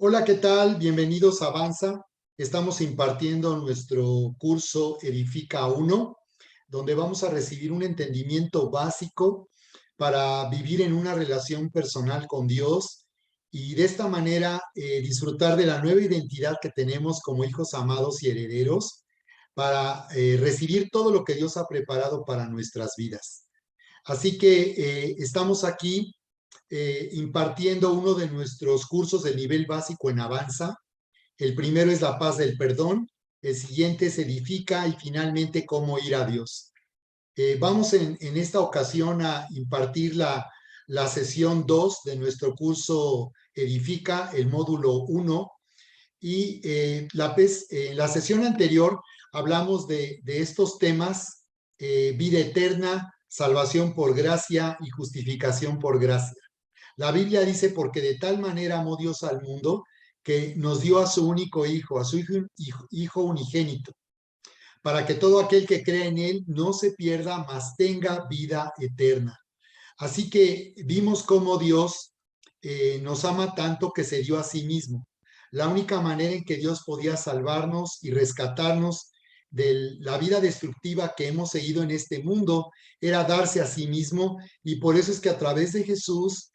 Hola, ¿qué tal? Bienvenidos a Avanza. Estamos impartiendo nuestro curso Edifica 1, donde vamos a recibir un entendimiento básico para vivir en una relación personal con Dios y de esta manera disfrutar de la nueva identidad que tenemos como hijos amados y herederos para recibir todo lo que Dios ha preparado para nuestras vidas. Así que estamos aquí impartiendo uno de nuestros cursos de nivel básico en Avanza. El primero es la paz del perdón, el siguiente es edifica y finalmente cómo ir a Dios. Vamos en esta ocasión a impartir la sesión 2 de nuestro curso Edifica, el módulo 1. Y en la sesión anterior hablamos de estos temas, vida eterna, salvación por gracia y justificación por gracia. La Biblia dice, porque de tal manera amó Dios al mundo, que nos dio a su único hijo, a su hijo unigénito, para que todo aquel que cree en él no se pierda, mas tenga vida eterna. Así que vimos cómo Dios nos ama tanto que se dio a sí mismo. La única manera en que Dios podía salvarnos y rescatarnos de la vida destructiva que hemos seguido en este mundo era darse a sí mismo, y por eso es que a través de Jesús,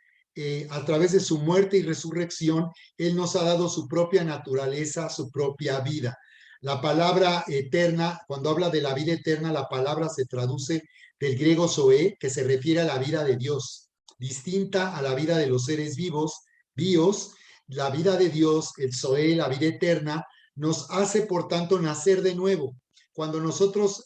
a través de su muerte y resurrección, Él nos ha dado su propia naturaleza, su propia vida. La palabra eterna, cuando habla de la vida eterna, la palabra se traduce del griego zoe, que se refiere a la vida de Dios, distinta a la vida de los seres vivos, bios. La vida de Dios, el zoe, la vida eterna, nos hace por tanto nacer de nuevo. Cuando nosotros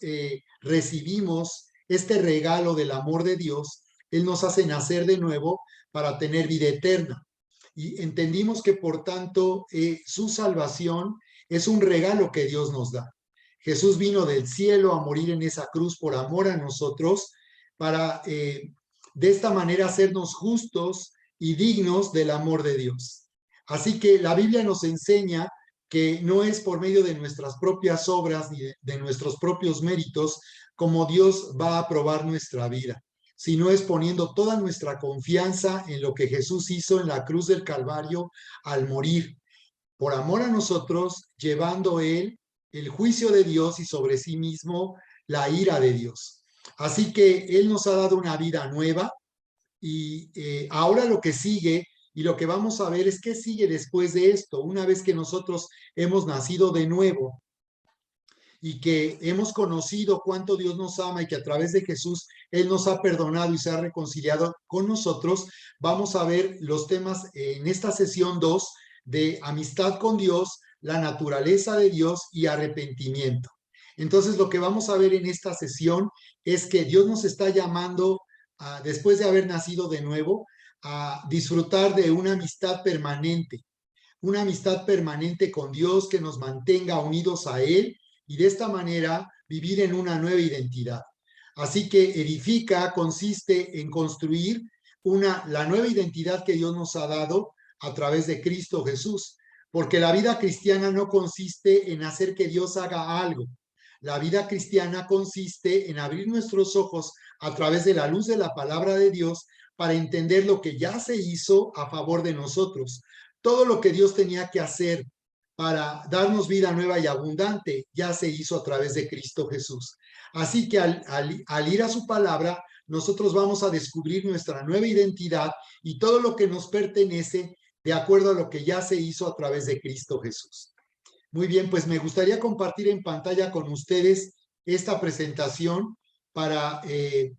recibimos este regalo del amor de Dios, Él nos hace nacer de nuevo para tener vida eterna. Y entendimos que por tanto su salvación es un regalo que Dios nos da. Jesús vino del cielo a morir en esa cruz por amor a nosotros para de esta manera hacernos justos y dignos del amor de Dios. Así que la Biblia nos enseña que no es por medio de nuestras propias obras ni de nuestros propios méritos como Dios va a aprobar nuestra vida, sino es poniendo toda nuestra confianza en lo que Jesús hizo en la cruz del Calvario al morir por amor a nosotros, llevando Él el juicio de Dios y sobre sí mismo la ira de Dios. Así que Él nos ha dado una vida nueva y ahora lo que sigue y lo que vamos a ver es qué sigue después de esto, una vez que nosotros hemos nacido de nuevo y que hemos conocido cuánto Dios nos ama y que a través de Jesús Él nos ha perdonado y se ha reconciliado con nosotros. Vamos a ver los temas en esta sesión 2 de amistad con Dios, la naturaleza de Dios y arrepentimiento. Entonces lo que vamos a ver en esta sesión es que Dios nos está llamando, después de haber nacido de nuevo, a disfrutar de una amistad permanente con Dios que nos mantenga unidos a Él y de esta manera vivir en una nueva identidad. Así que edifica consiste en construir la nueva identidad que Dios nos ha dado a través de Cristo Jesús, porque la vida cristiana no consiste en hacer que Dios haga algo. La vida cristiana consiste en abrir nuestros ojos a través de la luz de la palabra de Dios para entender lo que ya se hizo a favor de nosotros. Todo lo que Dios tenía que hacer para darnos vida nueva y abundante ya se hizo a través de Cristo Jesús. Así que al ir a su palabra, nosotros vamos a descubrir nuestra nueva identidad y todo lo que nos pertenece de acuerdo a lo que ya se hizo a través de Cristo Jesús. Muy bien, pues me gustaría compartir en pantalla con ustedes esta presentación para, eh,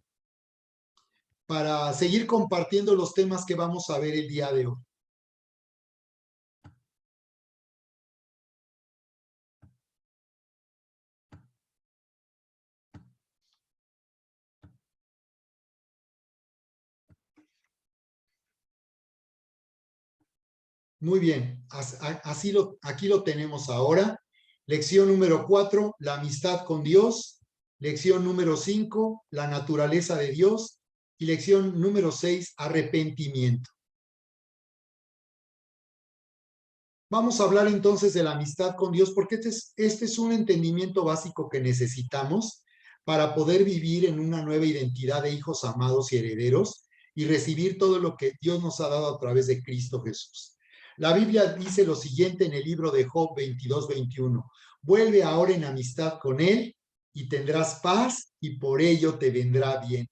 para seguir compartiendo los temas que vamos a ver el día de hoy. Muy bien, aquí lo tenemos ahora. Lección número 4, la amistad con Dios. Lección número 5, la naturaleza de Dios. Y lección número 6, arrepentimiento. Vamos a hablar entonces de la amistad con Dios porque este es un entendimiento básico que necesitamos para poder vivir en una nueva identidad de hijos amados y herederos y recibir todo lo que Dios nos ha dado a través de Cristo Jesús. La Biblia dice lo siguiente en el libro de Job 22:21. Vuelve ahora en amistad con él y tendrás paz y por ello te vendrá bien.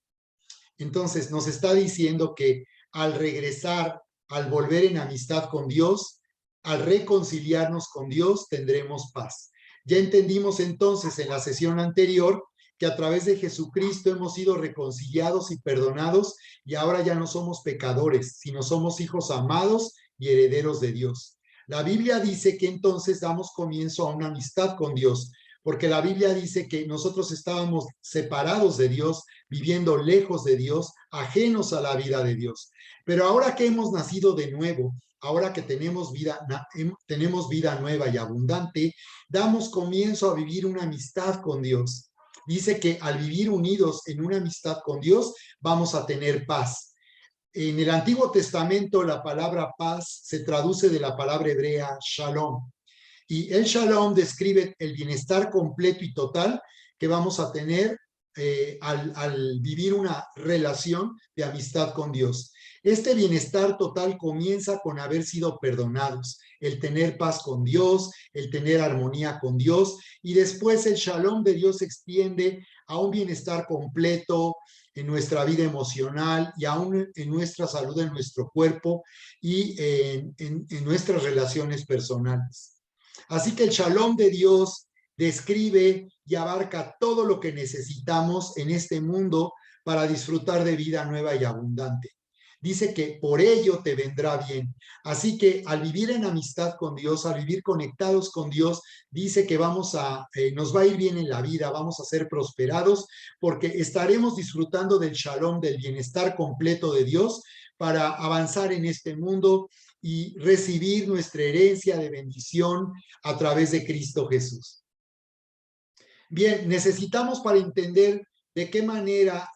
Entonces nos está diciendo que al regresar, al volver en amistad con Dios, al reconciliarnos con Dios, tendremos paz. Ya entendimos entonces en la sesión anterior que a través de Jesucristo hemos sido reconciliados y perdonados y ahora ya no somos pecadores, sino somos hijos amados y herederos de Dios. La Biblia dice que entonces damos comienzo a una amistad con Dios, porque la Biblia dice que nosotros estábamos separados de Dios, viviendo lejos de Dios, ajenos a la vida de Dios. Pero ahora que hemos nacido de nuevo, ahora que tenemos vida nueva y abundante, damos comienzo a vivir una amistad con Dios. Dice que al vivir unidos en una amistad con Dios, vamos a tener paz. En el Antiguo Testamento, la palabra paz se traduce de la palabra hebrea shalom. Y el shalom describe el bienestar completo y total que vamos a tener al vivir una relación de amistad con Dios. Este bienestar total comienza con haber sido perdonados, el tener paz con Dios, el tener armonía con Dios, y después el shalom de Dios se extiende a un bienestar completo en nuestra vida emocional y aún en nuestra salud, en nuestro cuerpo y en nuestras relaciones personales. Así que el shalom de Dios describe y abarca todo lo que necesitamos en este mundo para disfrutar de vida nueva y abundante. Dice que por ello te vendrá bien. Así que al vivir en amistad con Dios, al vivir conectados con Dios, dice que nos va a ir bien en la vida, vamos a ser prosperados porque estaremos disfrutando del shalom, del bienestar completo de Dios para avanzar en este mundo y recibir nuestra herencia de bendición a través de Cristo Jesús. Bien, necesitamos para entender de qué manera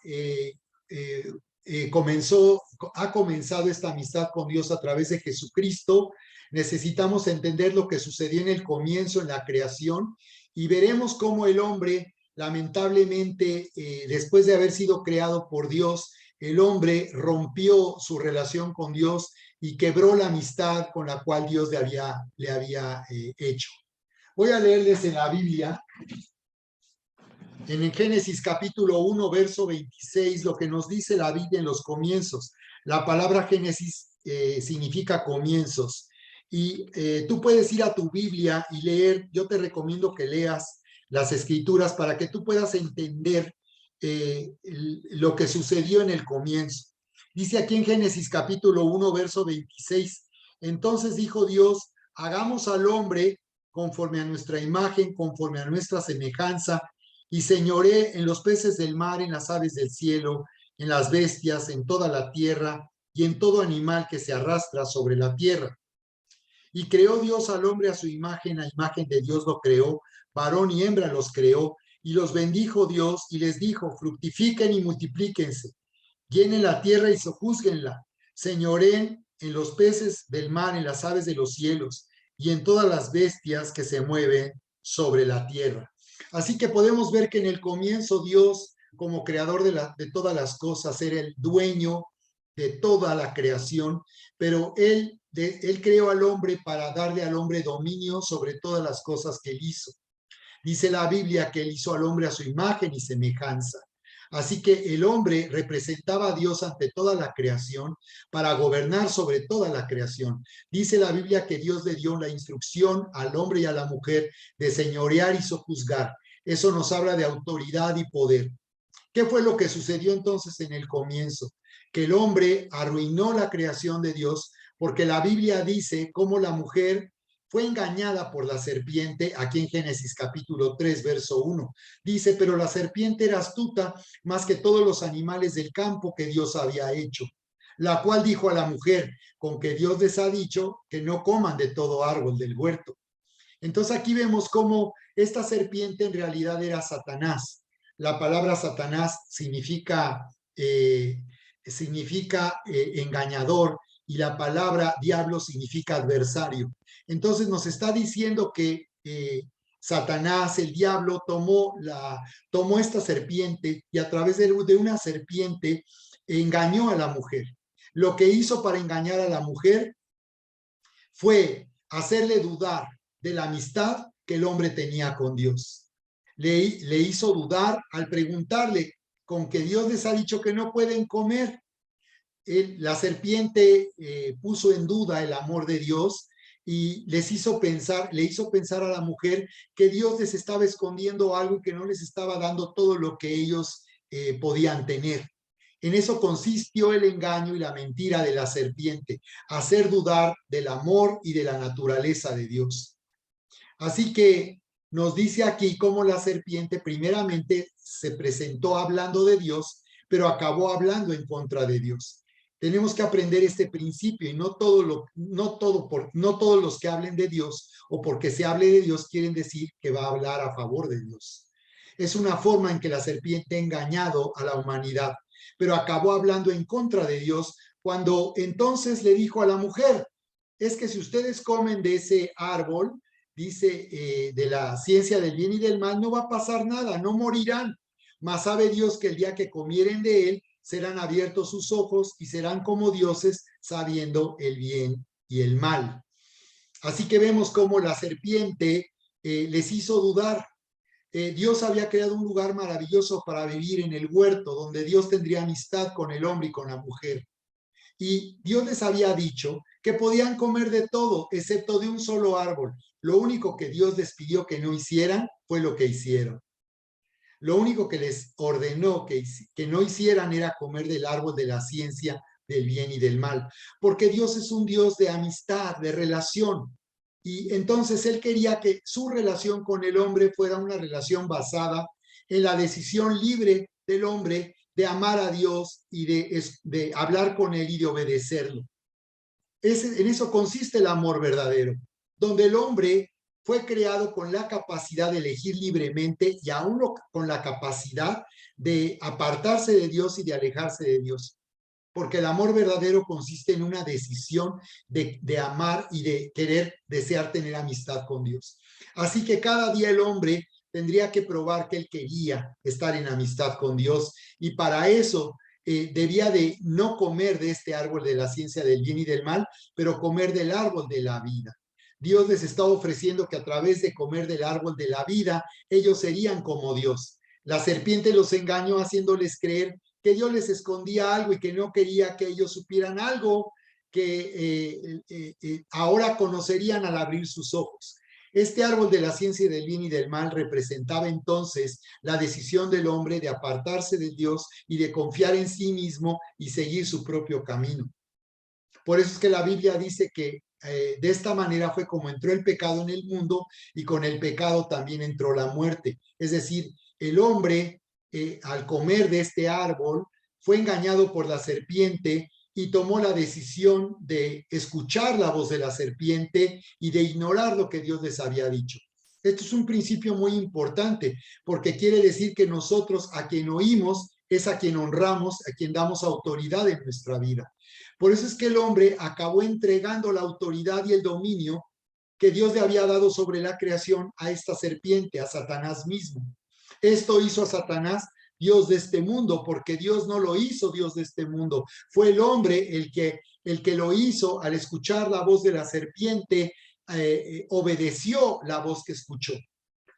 ha comenzado esta amistad con Dios a través de Jesucristo, necesitamos entender lo que sucedió en el comienzo, en la creación, y veremos cómo el hombre, lamentablemente, después de haber sido creado por Dios, el hombre rompió su relación con Dios y quebró la amistad con la cual Dios le había hecho. Voy a leerles en la Biblia, en el Génesis capítulo 1, verso 26, lo que nos dice la Biblia en los comienzos. La palabra Génesis significa comienzos. Y tú puedes ir a tu Biblia y leer, yo te recomiendo que leas las escrituras para que tú puedas entender lo que sucedió en el comienzo. Dice aquí en Génesis capítulo 1, verso 26, entonces dijo Dios, hagamos al hombre conforme a nuestra imagen, conforme a nuestra semejanza, y señoré en los peces del mar, en las aves del cielo, en las bestias, en toda la tierra, y en todo animal que se arrastra sobre la tierra. Y creó Dios al hombre a su imagen, a imagen de Dios lo creó, varón y hembra los creó, y los bendijo Dios, y les dijo, fructifiquen y multiplíquense, llenen la tierra y sojúzguenla, señoreen en los peces del mar, en las aves de los cielos, y en todas las bestias que se mueven sobre la tierra. Así que podemos ver que en el comienzo Dios, como creador de todas las cosas, era el dueño de toda la creación, pero él creó al hombre para darle al hombre dominio sobre todas las cosas que él hizo. Dice la Biblia que él hizo al hombre a su imagen y semejanza. Así que el hombre representaba a Dios ante toda la creación para gobernar sobre toda la creación. Dice la Biblia que Dios le dio la instrucción al hombre y a la mujer de señorear y sojuzgar. Eso nos habla de autoridad y poder. ¿Qué fue lo que sucedió entonces en el comienzo? Que el hombre arruinó la creación de Dios porque la Biblia dice cómo la mujer fue engañada por la serpiente, aquí en Génesis capítulo 3, verso 1. Dice, pero la serpiente era astuta más que todos los animales del campo que Dios había hecho, la cual dijo a la mujer, con que Dios les ha dicho que no coman de todo árbol del huerto. Entonces aquí vemos cómo esta serpiente en realidad era Satanás. La palabra Satanás significa engañador y la palabra diablo significa adversario. Entonces nos está diciendo que Satanás, el diablo, tomó esta serpiente y a través de una serpiente engañó a la mujer. Lo que hizo para engañar a la mujer fue hacerle dudar de la amistad que el hombre tenía con Dios. Le hizo dudar al preguntarle, con que Dios les ha dicho que no pueden comer. La serpiente puso en duda el amor de Dios y le hizo pensar a la mujer que Dios les estaba escondiendo algo y que no les estaba dando todo lo que ellos podían tener. En eso consistió el engaño y la mentira de la serpiente, hacer dudar del amor y de la naturaleza de Dios. Así que nos dice aquí cómo la serpiente primeramente se presentó hablando de Dios, pero acabó hablando en contra de Dios. Tenemos que aprender este principio y no todos los que hablen de Dios o porque se hable de Dios quieren decir que va a hablar a favor de Dios. Es una forma en que la serpiente ha engañado a la humanidad, pero acabó hablando en contra de Dios cuando entonces le dijo a la mujer, es que si ustedes comen de ese árbol, dice, de la ciencia del bien y del mal, no va a pasar nada, no morirán. Mas sabe Dios que el día que comieren de él, serán abiertos sus ojos y serán como dioses, sabiendo el bien y el mal. Así que vemos cómo la serpiente les hizo dudar. Dios había creado un lugar maravilloso para vivir en el huerto, donde Dios tendría amistad con el hombre y con la mujer. Y Dios les había dicho que podían comer de todo, excepto de un solo árbol. Lo único que Dios les pidió que no hicieran fue lo que hicieron. Lo único que les ordenó que no hicieran era comer del árbol de la ciencia del bien y del mal, porque Dios es un Dios de amistad, de relación. Y entonces Él quería que su relación con el hombre fuera una relación basada en la decisión libre del hombre de amar a Dios y de hablar con Él y de obedecerlo. En eso consiste el amor verdadero, donde el hombre fue creado con la capacidad de elegir libremente y aún con la capacidad de apartarse de Dios y de alejarse de Dios. Porque el amor verdadero consiste en una decisión de amar y de querer, desear tener amistad con Dios. Así que cada día el hombre tendría que probar que él quería estar en amistad con Dios y para eso debía de no comer de este árbol de la ciencia del bien y del mal, pero comer del árbol de la vida. Dios les está ofreciendo que a través de comer del árbol de la vida, ellos serían como Dios. La serpiente los engañó haciéndoles creer que Dios les escondía algo y que no quería que ellos supieran algo que ahora conocerían al abrir sus ojos. Este árbol de la ciencia del bien y del mal representaba entonces la decisión del hombre de apartarse de Dios y de confiar en sí mismo y seguir su propio camino. Por eso es que la Biblia dice que de esta manera fue como entró el pecado en el mundo y con el pecado también entró la muerte. Es decir, el hombre al comer de este árbol fue engañado por la serpiente y tomó la decisión de escuchar la voz de la serpiente y de ignorar lo que Dios les había dicho. Esto es un principio muy importante porque quiere decir que nosotros a quien oímos es a quien honramos, a quien damos autoridad en nuestra vida. Por eso es que el hombre acabó entregando la autoridad y el dominio que Dios le había dado sobre la creación a esta serpiente, a Satanás mismo. Esto hizo a Satanás Dios de este mundo, porque Dios no lo hizo Dios de este mundo. Fue el hombre el que lo hizo al escuchar la voz de la serpiente, obedeció la voz que escuchó.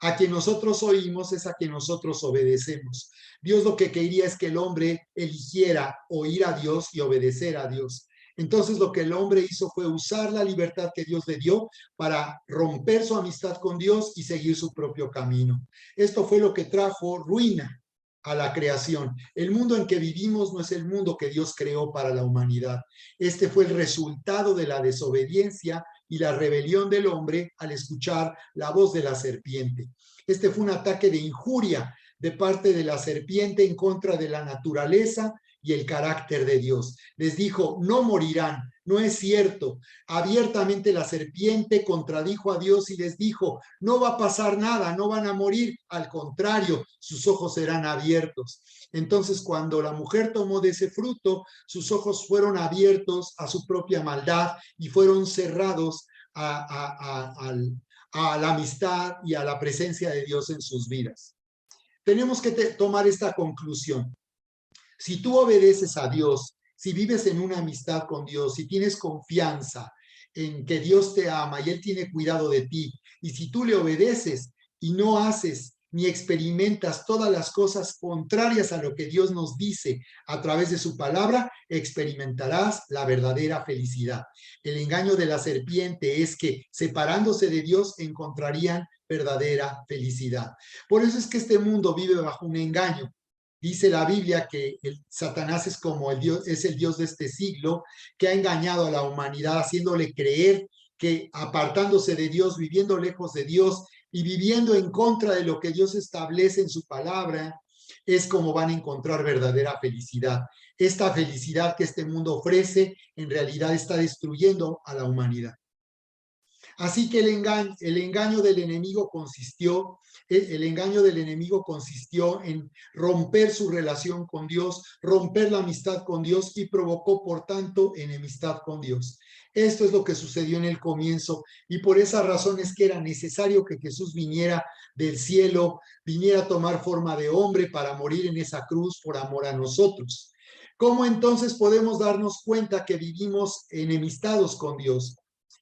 A quien nosotros oímos es a quien nosotros obedecemos. Dios lo que quería es que el hombre eligiera oír a Dios y obedecer a Dios. Entonces lo que el hombre hizo fue usar la libertad que Dios le dio para romper su amistad con Dios y seguir su propio camino. Esto fue lo que trajo ruina a la creación. El mundo en que vivimos no es el mundo que Dios creó para la humanidad. Este fue el resultado de la desobediencia y la rebelión del hombre al escuchar la voz de la serpiente. Este fue un ataque de injuria de parte de la serpiente en contra de la naturaleza y el carácter de Dios. Les dijo, no morirán. No es cierto. Abiertamente la serpiente contradijo a Dios y les dijo, no va a pasar nada, no van a morir. Al contrario, sus ojos serán abiertos. Entonces, cuando la mujer tomó de ese fruto, sus ojos fueron abiertos a su propia maldad y fueron cerrados a la amistad y a la presencia de Dios en sus vidas. Tenemos que tomar esta conclusión. Si tú obedeces a Dios, si vives en una amistad con Dios, si tienes confianza en que Dios te ama y Él tiene cuidado de ti. Y si tú le obedeces y no haces ni experimentas todas las cosas contrarias a lo que Dios nos dice a través de su palabra, experimentarás la verdadera felicidad. El engaño de la serpiente es que separándose de Dios encontrarían verdadera felicidad. Por eso es que este mundo vive bajo un engaño. Dice la Biblia que Satanás es como el Dios, es el Dios de este siglo que ha engañado a la humanidad, haciéndole creer que apartándose de Dios, viviendo lejos de Dios y viviendo en contra de lo que Dios establece en su palabra, es como van a encontrar verdadera felicidad. Esta felicidad que este mundo ofrece en realidad está destruyendo a la humanidad. Así que el engaño del enemigo consistió en romper su relación con Dios, romper la amistad con Dios y provocó, por tanto, enemistad con Dios. Esto es lo que sucedió en el comienzo y por esa razón es que era necesario que Jesús viniera del cielo, viniera a tomar forma de hombre para morir en esa cruz por amor a nosotros. ¿Cómo entonces podemos darnos cuenta que vivimos enemistados con Dios?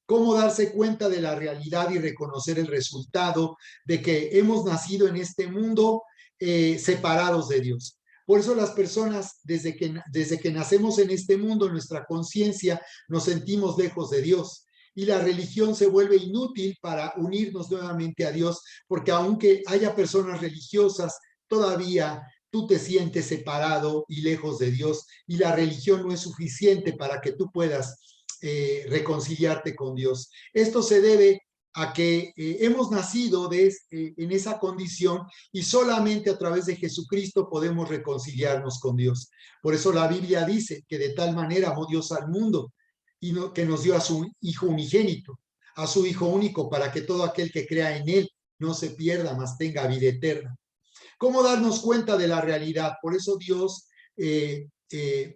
¿Cómo darse cuenta de la realidad y reconocer el resultado de que hemos nacido en este mundo separados de Dios? Por eso las personas, desde que nacemos en este mundo, en nuestra conciencia, nos sentimos lejos de Dios. Y la religión se vuelve inútil para unirnos nuevamente a Dios, porque aunque haya personas religiosas, todavía tú te sientes separado y lejos de Dios, y la religión no es suficiente para que tú puedas reconciliarte con Dios. Esto se debe a que hemos nacido en esa condición y solamente a través de Jesucristo podemos reconciliarnos con Dios. Por eso la Biblia dice que de tal manera amó Dios al mundo y que nos dio a su Hijo unigénito, a su Hijo único, para que todo aquel que crea en Él no se pierda, mas tenga vida eterna. ¿Cómo darnos cuenta de la realidad? Por eso Dios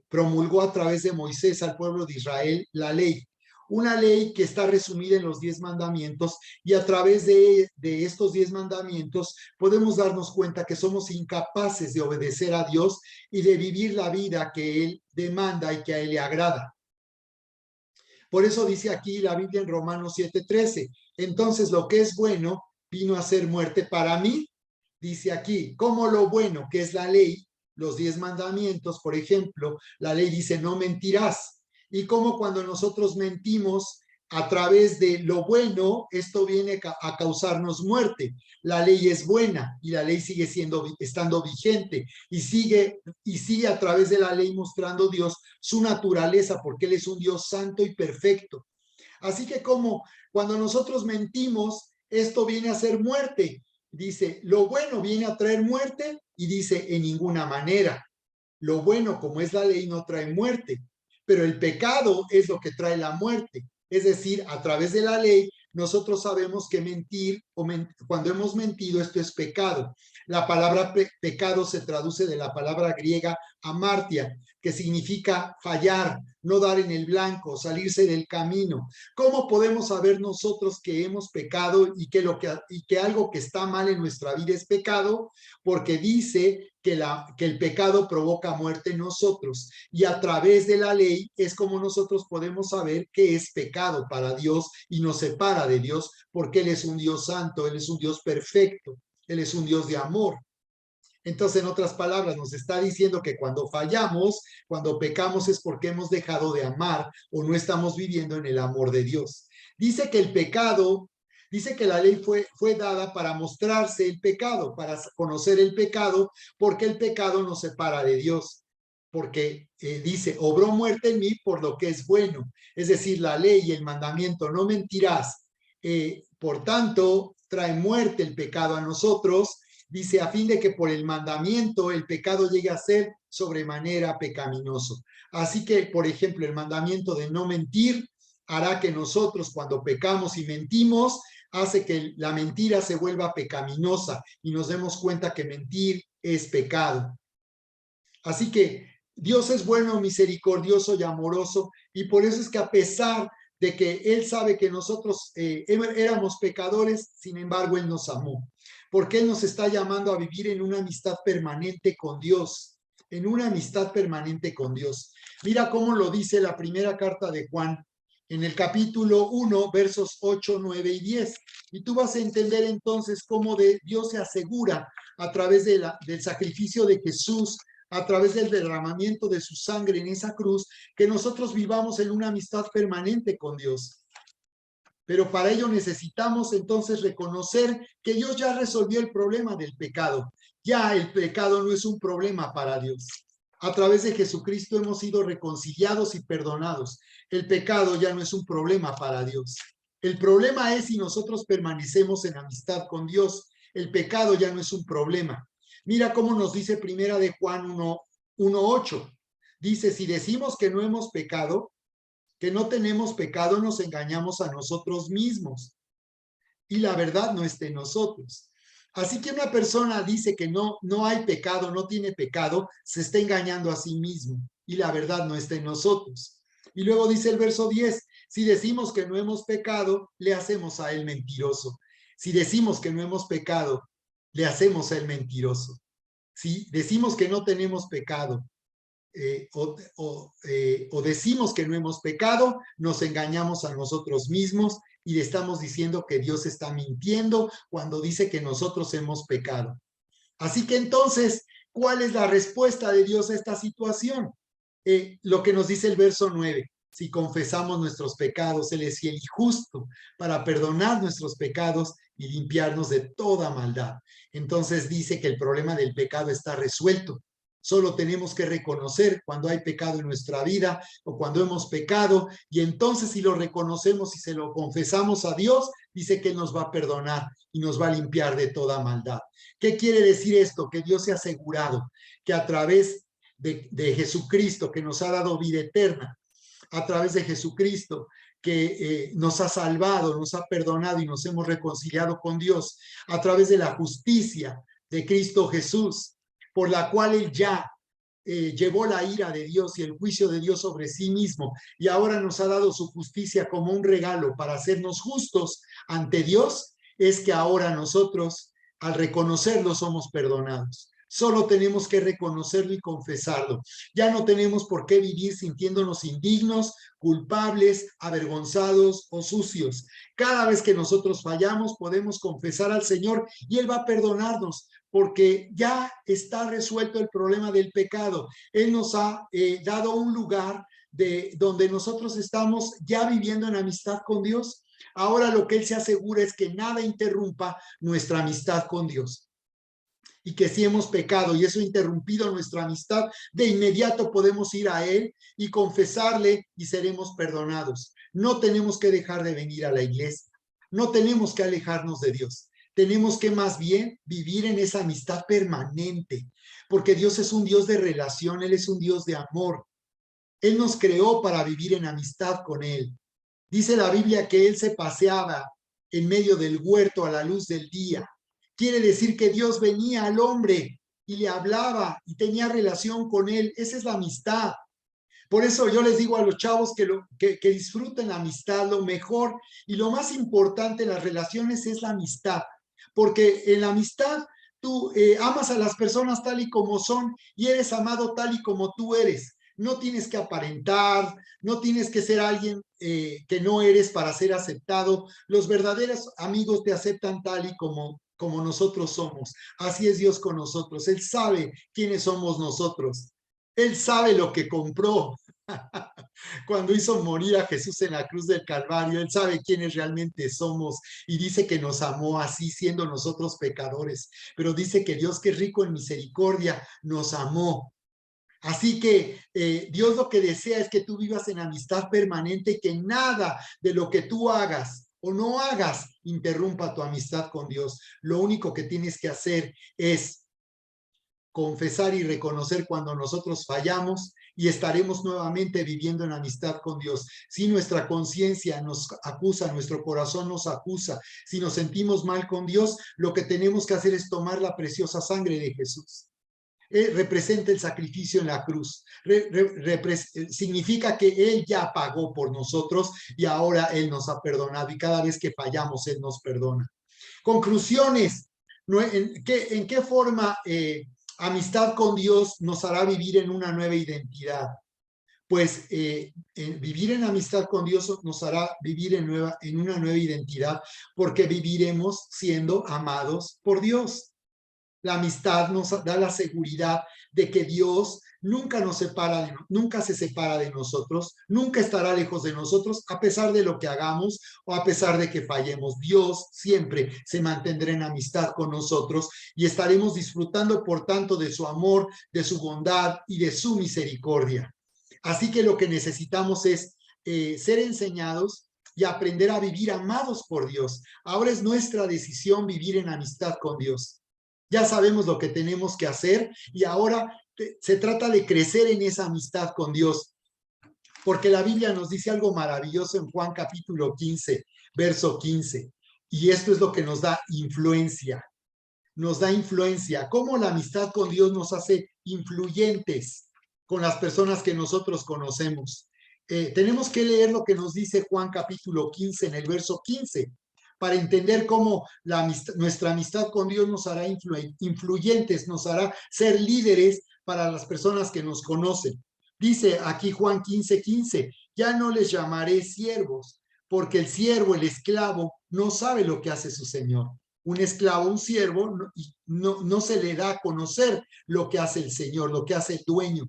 promulgó a través de Moisés al pueblo de Israel la ley, una ley que está resumida en los 10 mandamientos y a través de estos 10 mandamientos podemos darnos cuenta que somos incapaces de obedecer a Dios y de vivir la vida que Él demanda y que a Él le agrada. Por eso dice aquí la Biblia en Romanos 7:13, entonces lo que es bueno vino a ser muerte para mí, dice aquí, como lo bueno que es la ley, los 10 mandamientos, por ejemplo, la ley dice no mentirás. Y como cuando nosotros mentimos a través de lo bueno, esto viene a causarnos muerte. La ley es buena y la ley sigue estando vigente y sigue a través de la ley mostrando Dios su naturaleza, porque Él es un Dios santo y perfecto. Así que como cuando nosotros mentimos, esto viene a ser muerte. Dice, lo bueno viene a traer muerte y dice, en ninguna manera. Lo bueno, como es la ley, no trae muerte, pero el pecado es lo que trae la muerte. Es decir, a través de la ley, nosotros sabemos que mentir cuando hemos mentido, esto es pecado. La palabra pecado se traduce de la palabra griega amartia, que significa fallar, no dar en el blanco, salirse del camino. ¿Cómo podemos saber nosotros que hemos pecado y que algo que está mal en nuestra vida es pecado? Porque dice que el pecado provoca muerte en nosotros y a través de la ley es como nosotros podemos saber qué es pecado para Dios y nos separa de Dios porque Él es un Dios santo, Él es un Dios perfecto, Él es un Dios de amor. Entonces, en otras palabras, nos está diciendo que cuando fallamos, cuando pecamos es porque hemos dejado de amar o no estamos viviendo en el amor de Dios. Dice que el pecado, dice que la ley fue dada para mostrarse el pecado, para conocer el pecado, porque el pecado nos separa de Dios. Porque dice, obró muerte en mí por lo que es bueno. Es decir, la ley y el mandamiento, no mentirás. Por tanto, trae muerte el pecado a nosotros, dice, a fin de que por el mandamiento el pecado llegue a ser sobremanera pecaminoso. Así que, por ejemplo, el mandamiento de no mentir hará que nosotros cuando pecamos y mentimos, hace que la mentira se vuelva pecaminosa y nos demos cuenta que mentir es pecado. Así que Dios es bueno, misericordioso y amoroso, y por eso es que a pesar de que Él sabe que nosotros éramos pecadores, sin embargo, Él nos amó, porque Él nos está llamando a vivir en una amistad permanente con Dios, en una amistad permanente con Dios. Mira cómo lo dice la primera carta de Juan, en el capítulo 1, versos 8, 9 y 10. Y tú vas a entender entonces cómo Dios se asegura a través del sacrificio de Jesús, a través del derramamiento de su sangre en esa cruz, que nosotros vivamos en una amistad permanente con Dios. Pero para ello necesitamos entonces reconocer que Dios ya resolvió el problema del pecado. Ya el pecado no es un problema para Dios. A través de Jesucristo hemos sido reconciliados y perdonados. El pecado ya no es un problema para Dios. El problema es si nosotros permanecemos en amistad con Dios. El pecado ya no es un problema. Mira cómo nos dice primera de Juan 1:8. Dice, si decimos que no hemos pecado, que no tenemos pecado, nos engañamos a nosotros mismos y la verdad no está en nosotros. Así que una persona dice que no hay pecado, no tiene pecado, se está engañando a sí mismo y la verdad no está en nosotros. Y luego dice el verso 10, si decimos que no hemos pecado, le hacemos a él mentiroso. Si decimos que no hemos pecado, le hacemos a él mentiroso. Si decimos que no tenemos pecado, o decimos que no hemos pecado, nos engañamos a nosotros mismos y le estamos diciendo que Dios está mintiendo cuando dice que nosotros hemos pecado. Así que entonces, ¿cuál es la respuesta de Dios a esta situación? Lo que nos dice el verso 9. Si confesamos nuestros pecados, Él es fiel y justo para perdonar nuestros pecados y limpiarnos de toda maldad. Entonces dice que el problema del pecado está resuelto. Solo tenemos que reconocer cuando hay pecado en nuestra vida o cuando hemos pecado, y entonces si lo reconocemos y se lo confesamos a Dios, dice que Él nos va a perdonar y nos va a limpiar de toda maldad. ¿Qué quiere decir esto? Que Dios se ha asegurado que a través de Jesucristo, que nos ha dado vida eterna, a través de Jesucristo, que nos ha salvado, nos ha perdonado y nos hemos reconciliado con Dios, a través de la justicia de Cristo Jesús, por la cual Él ya llevó la ira de Dios y el juicio de Dios sobre sí mismo, y ahora nos ha dado su justicia como un regalo para hacernos justos ante Dios, es que ahora nosotros, al reconocerlo, somos perdonados. Solo tenemos que reconocerlo y confesarlo. Ya no tenemos por qué vivir sintiéndonos indignos, culpables, avergonzados o sucios. Cada vez que nosotros fallamos, podemos confesar al Señor y Él va a perdonarnos, porque ya está resuelto el problema del pecado. Él nos ha dado un lugar donde nosotros estamos ya viviendo en amistad con Dios. Ahora lo que Él se asegura es que nada interrumpa nuestra amistad con Dios. Y que si hemos pecado y eso ha interrumpido nuestra amistad, de inmediato podemos ir a Él y confesarle y seremos perdonados. No tenemos que dejar de venir a la iglesia. No tenemos que alejarnos de Dios. Tenemos que más bien vivir en esa amistad permanente, porque Dios es un Dios de relación, Él es un Dios de amor. Él nos creó para vivir en amistad con Él. Dice la Biblia que Él se paseaba en medio del huerto a la luz del día. Quiere decir que Dios venía al hombre y le hablaba y tenía relación con Él. Esa es la amistad. Por eso yo les digo a los chavos que disfruten la amistad. Lo mejor y lo más importante en las relaciones es la amistad, porque en la amistad tú amas a las personas tal y como son y eres amado tal y como tú eres. No tienes que aparentar, no tienes que ser alguien que no eres para ser aceptado. Los verdaderos amigos te aceptan tal y como nosotros somos. Así es Dios con nosotros. Él sabe quiénes somos nosotros. Él sabe lo que compró cuando hizo morir a Jesús en la cruz del Calvario. Él sabe quiénes realmente somos y dice que nos amó así siendo nosotros pecadores. Pero dice que Dios, que es rico en misericordia, nos amó. Así que Dios lo que desea es que tú vivas en amistad permanente y que nada de lo que tú hagas o no hagas interrumpa tu amistad con Dios. Lo único que tienes que hacer es confesar y reconocer cuando nosotros fallamos y estaremos nuevamente viviendo en amistad con Dios. Si nuestra conciencia nos acusa, nuestro corazón nos acusa, si nos sentimos mal con Dios, lo que tenemos que hacer es tomar la preciosa sangre de Jesús. Representa el sacrificio en la cruz. Significa que Él ya pagó por nosotros y ahora Él nos ha perdonado y cada vez que fallamos Él nos perdona. Conclusiones. ¿En qué forma amistad con Dios nos hará vivir en una nueva identidad? pues vivir en amistad con Dios nos hará vivir en una nueva identidad, porque viviremos siendo amados por Dios. La amistad nos da la seguridad de que Dios nunca se separa de nosotros, nunca estará lejos de nosotros, a pesar de lo que hagamos o a pesar de que fallemos. Dios siempre se mantendrá en amistad con nosotros y estaremos disfrutando, por tanto, de su amor, de su bondad y de su misericordia. Así que lo que necesitamos es ser enseñados y aprender a vivir amados por Dios. Ahora es nuestra decisión vivir en amistad con Dios. Ya sabemos lo que tenemos que hacer y ahora se trata de crecer en esa amistad con Dios, porque la Biblia nos dice algo maravilloso en Juan capítulo 15, verso 15, y esto es lo que nos da influencia, cómo la amistad con Dios nos hace influyentes con las personas que nosotros conocemos. Tenemos que leer lo que nos dice Juan capítulo 15 en el verso 15 para entender cómo nuestra amistad con Dios nos hará influyentes, nos hará ser líderes para las personas que nos conocen. Dice aquí Juan 15:15, ya no les llamaré siervos, porque el siervo, el esclavo, no sabe lo que hace su señor. Un esclavo, un siervo, no se le da a conocer lo que hace el señor, lo que hace el dueño.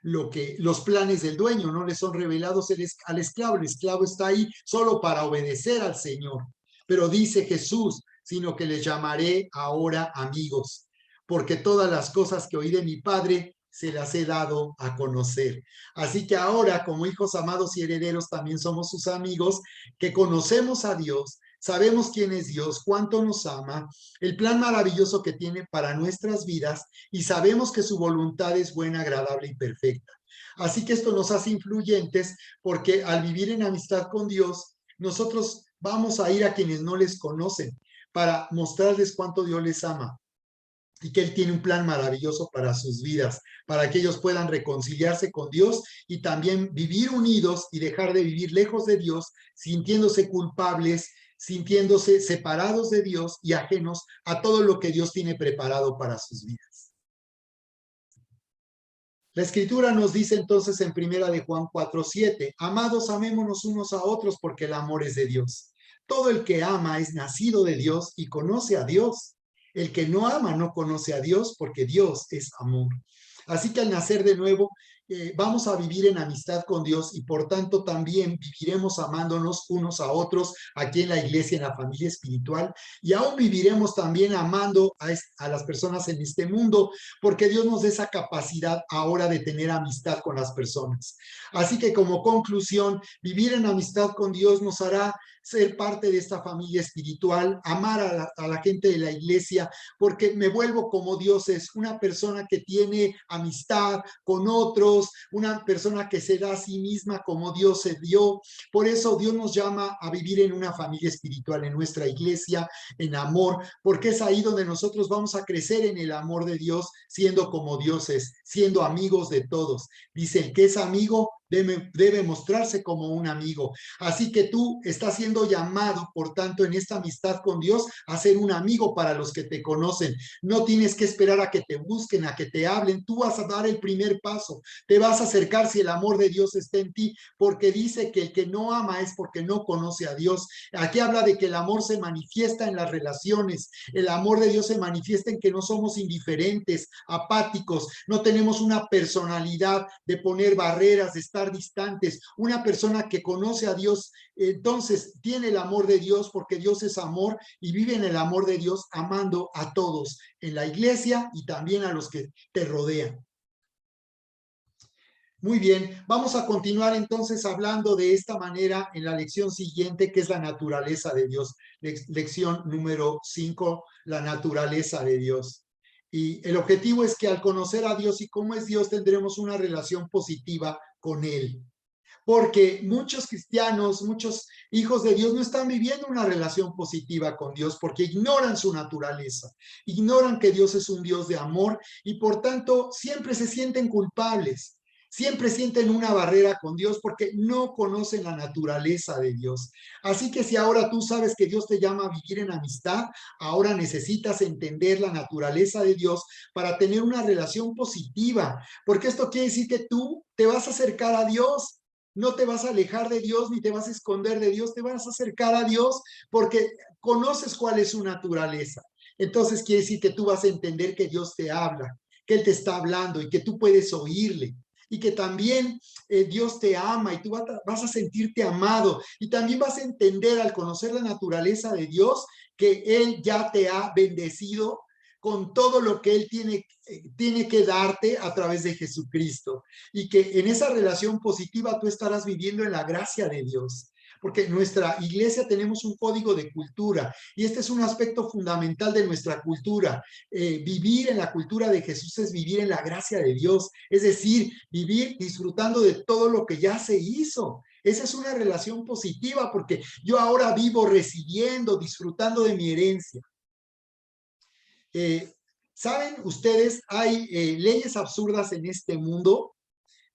Los planes del dueño no le son revelados al esclavo. El esclavo está ahí solo para obedecer al Señor. Pero dice Jesús, sino que les llamaré ahora amigos, porque todas las cosas que oí de mi Padre se las he dado a conocer. Así que ahora, como hijos amados y herederos, también somos sus amigos, que conocemos a Dios, sabemos quién es Dios, cuánto nos ama, el plan maravilloso que tiene para nuestras vidas y sabemos que su voluntad es buena, agradable y perfecta. Así que esto nos hace influyentes porque al vivir en amistad con Dios, nosotros vamos a ir a quienes no les conocen para mostrarles cuánto Dios les ama y que Él tiene un plan maravilloso para sus vidas, para que ellos puedan reconciliarse con Dios y también vivir unidos y dejar de vivir lejos de Dios, sintiéndose culpables, sintiéndose separados de Dios y ajenos a todo lo que Dios tiene preparado para sus vidas. La Escritura nos dice entonces en primera de Juan 4:7, amados, amémonos unos a otros porque el amor es de Dios. Todo el que ama es nacido de Dios y conoce a Dios. El que no ama no conoce a Dios porque Dios es amor. Así que al nacer de nuevo, vamos a vivir en amistad con Dios y por tanto también viviremos amándonos unos a otros aquí en la iglesia, en la familia espiritual, y aún viviremos también amando a las personas en este mundo, porque Dios nos da esa capacidad ahora de tener amistad con las personas. Así que como conclusión, vivir en amistad con Dios nos hará ser parte de esta familia espiritual, amar a la gente de la iglesia, porque me vuelvo como Dios es, una persona que tiene amistad con otros, una persona que se da a sí misma como Dios se dio. Por eso Dios nos llama a vivir en una familia espiritual, en nuestra iglesia, en amor, porque es ahí donde nosotros vamos a crecer en el amor de Dios, siendo como Dios es, siendo amigos de todos. Dice, el que es amigo debe mostrarse como un amigo. Así que tú estás siendo llamado, por tanto, en esta amistad con Dios, a ser un amigo para los que te conocen. No tienes que esperar a que te busquen, a que te hablen. Tú vas a dar el primer paso. Te vas a acercar si el amor de Dios está en ti, porque dice que el que no ama es porque no conoce a Dios. Aquí habla de que el amor se manifiesta en las relaciones. El amor de Dios se manifiesta en que no somos indiferentes, apáticos, no tenemos una personalidad de poner barreras, de estar distantes. Una persona que conoce a Dios, entonces tiene el amor de Dios porque Dios es amor y vive en el amor de Dios amando a todos en la iglesia y también a los que te rodean. Muy bien, vamos a continuar entonces hablando de esta manera en la lección siguiente, que es la naturaleza de Dios. Lección número 5, la naturaleza de Dios. Y el objetivo es que al conocer a Dios y cómo es Dios, tendremos una relación positiva con Él. Porque muchos cristianos, muchos hijos de Dios no están viviendo una relación positiva con Dios porque ignoran su naturaleza, ignoran que Dios es un Dios de amor y por tanto siempre se sienten culpables. Siempre sienten una barrera con Dios porque no conocen la naturaleza de Dios. Así que si ahora tú sabes que Dios te llama a vivir en amistad, ahora necesitas entender la naturaleza de Dios para tener una relación positiva, porque esto quiere decir que tú te vas a acercar a Dios. No te vas a alejar de Dios ni te vas a esconder de Dios, te vas a acercar a Dios porque conoces cuál es su naturaleza. Entonces quiere decir que tú vas a entender que Dios te habla, que Él te está hablando y que tú puedes oírle y que también Dios te ama y tú vas a sentirte amado y también vas a entender al conocer la naturaleza de Dios que Él ya te ha bendecido con todo lo que Él tiene que darte a través de Jesucristo y que en esa relación positiva tú estarás viviendo en la gracia de Dios. Porque en nuestra iglesia tenemos un código de cultura y este es un aspecto fundamental de nuestra cultura. Vivir en la cultura de Jesús es vivir en la gracia de Dios, es decir, vivir disfrutando de todo lo que ya se hizo. Esa es una relación positiva porque yo ahora vivo recibiendo, disfrutando de mi herencia. Eh, ¿Saben ustedes? Hay leyes absurdas en este mundo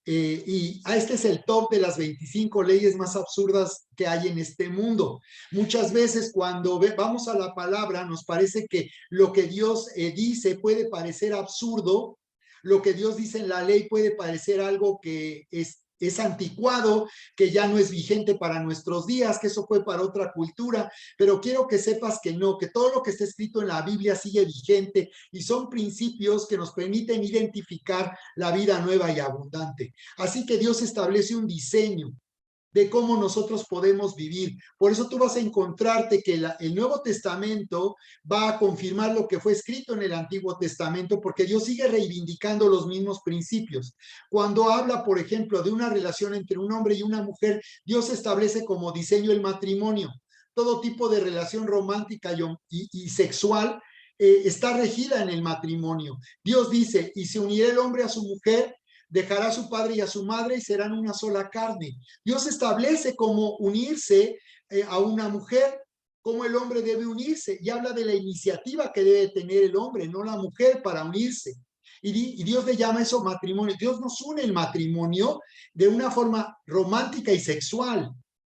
y este es el top de las 25 leyes más absurdas que hay en este mundo. Muchas veces cuando vamos a la palabra nos parece que lo que Dios dice puede parecer absurdo, lo que Dios dice en la ley puede parecer algo que es anticuado, que ya no es vigente para nuestros días, que eso fue para otra cultura, pero quiero que sepas que no, que todo lo que está escrito en la Biblia sigue vigente y son principios que nos permiten identificar la vida nueva y abundante. Así que Dios establece un diseño de cómo nosotros podemos vivir. Por eso tú vas a encontrarte que el Nuevo Testamento va a confirmar lo que fue escrito en el Antiguo Testamento, porque Dios sigue reivindicando los mismos principios. Cuando habla, por ejemplo, de una relación entre un hombre y una mujer, Dios establece como diseño el matrimonio. Todo tipo de relación romántica y sexual está regida en el matrimonio. Dios dice, y se unirá el hombre a su mujer, dejará a su padre y a su madre y serán una sola carne. Dios establece cómo unirse a una mujer, cómo el hombre debe unirse y habla de la iniciativa que debe tener el hombre, no la mujer, para unirse. Y Dios le llama eso matrimonio. Dios nos une el matrimonio de una forma romántica y sexual.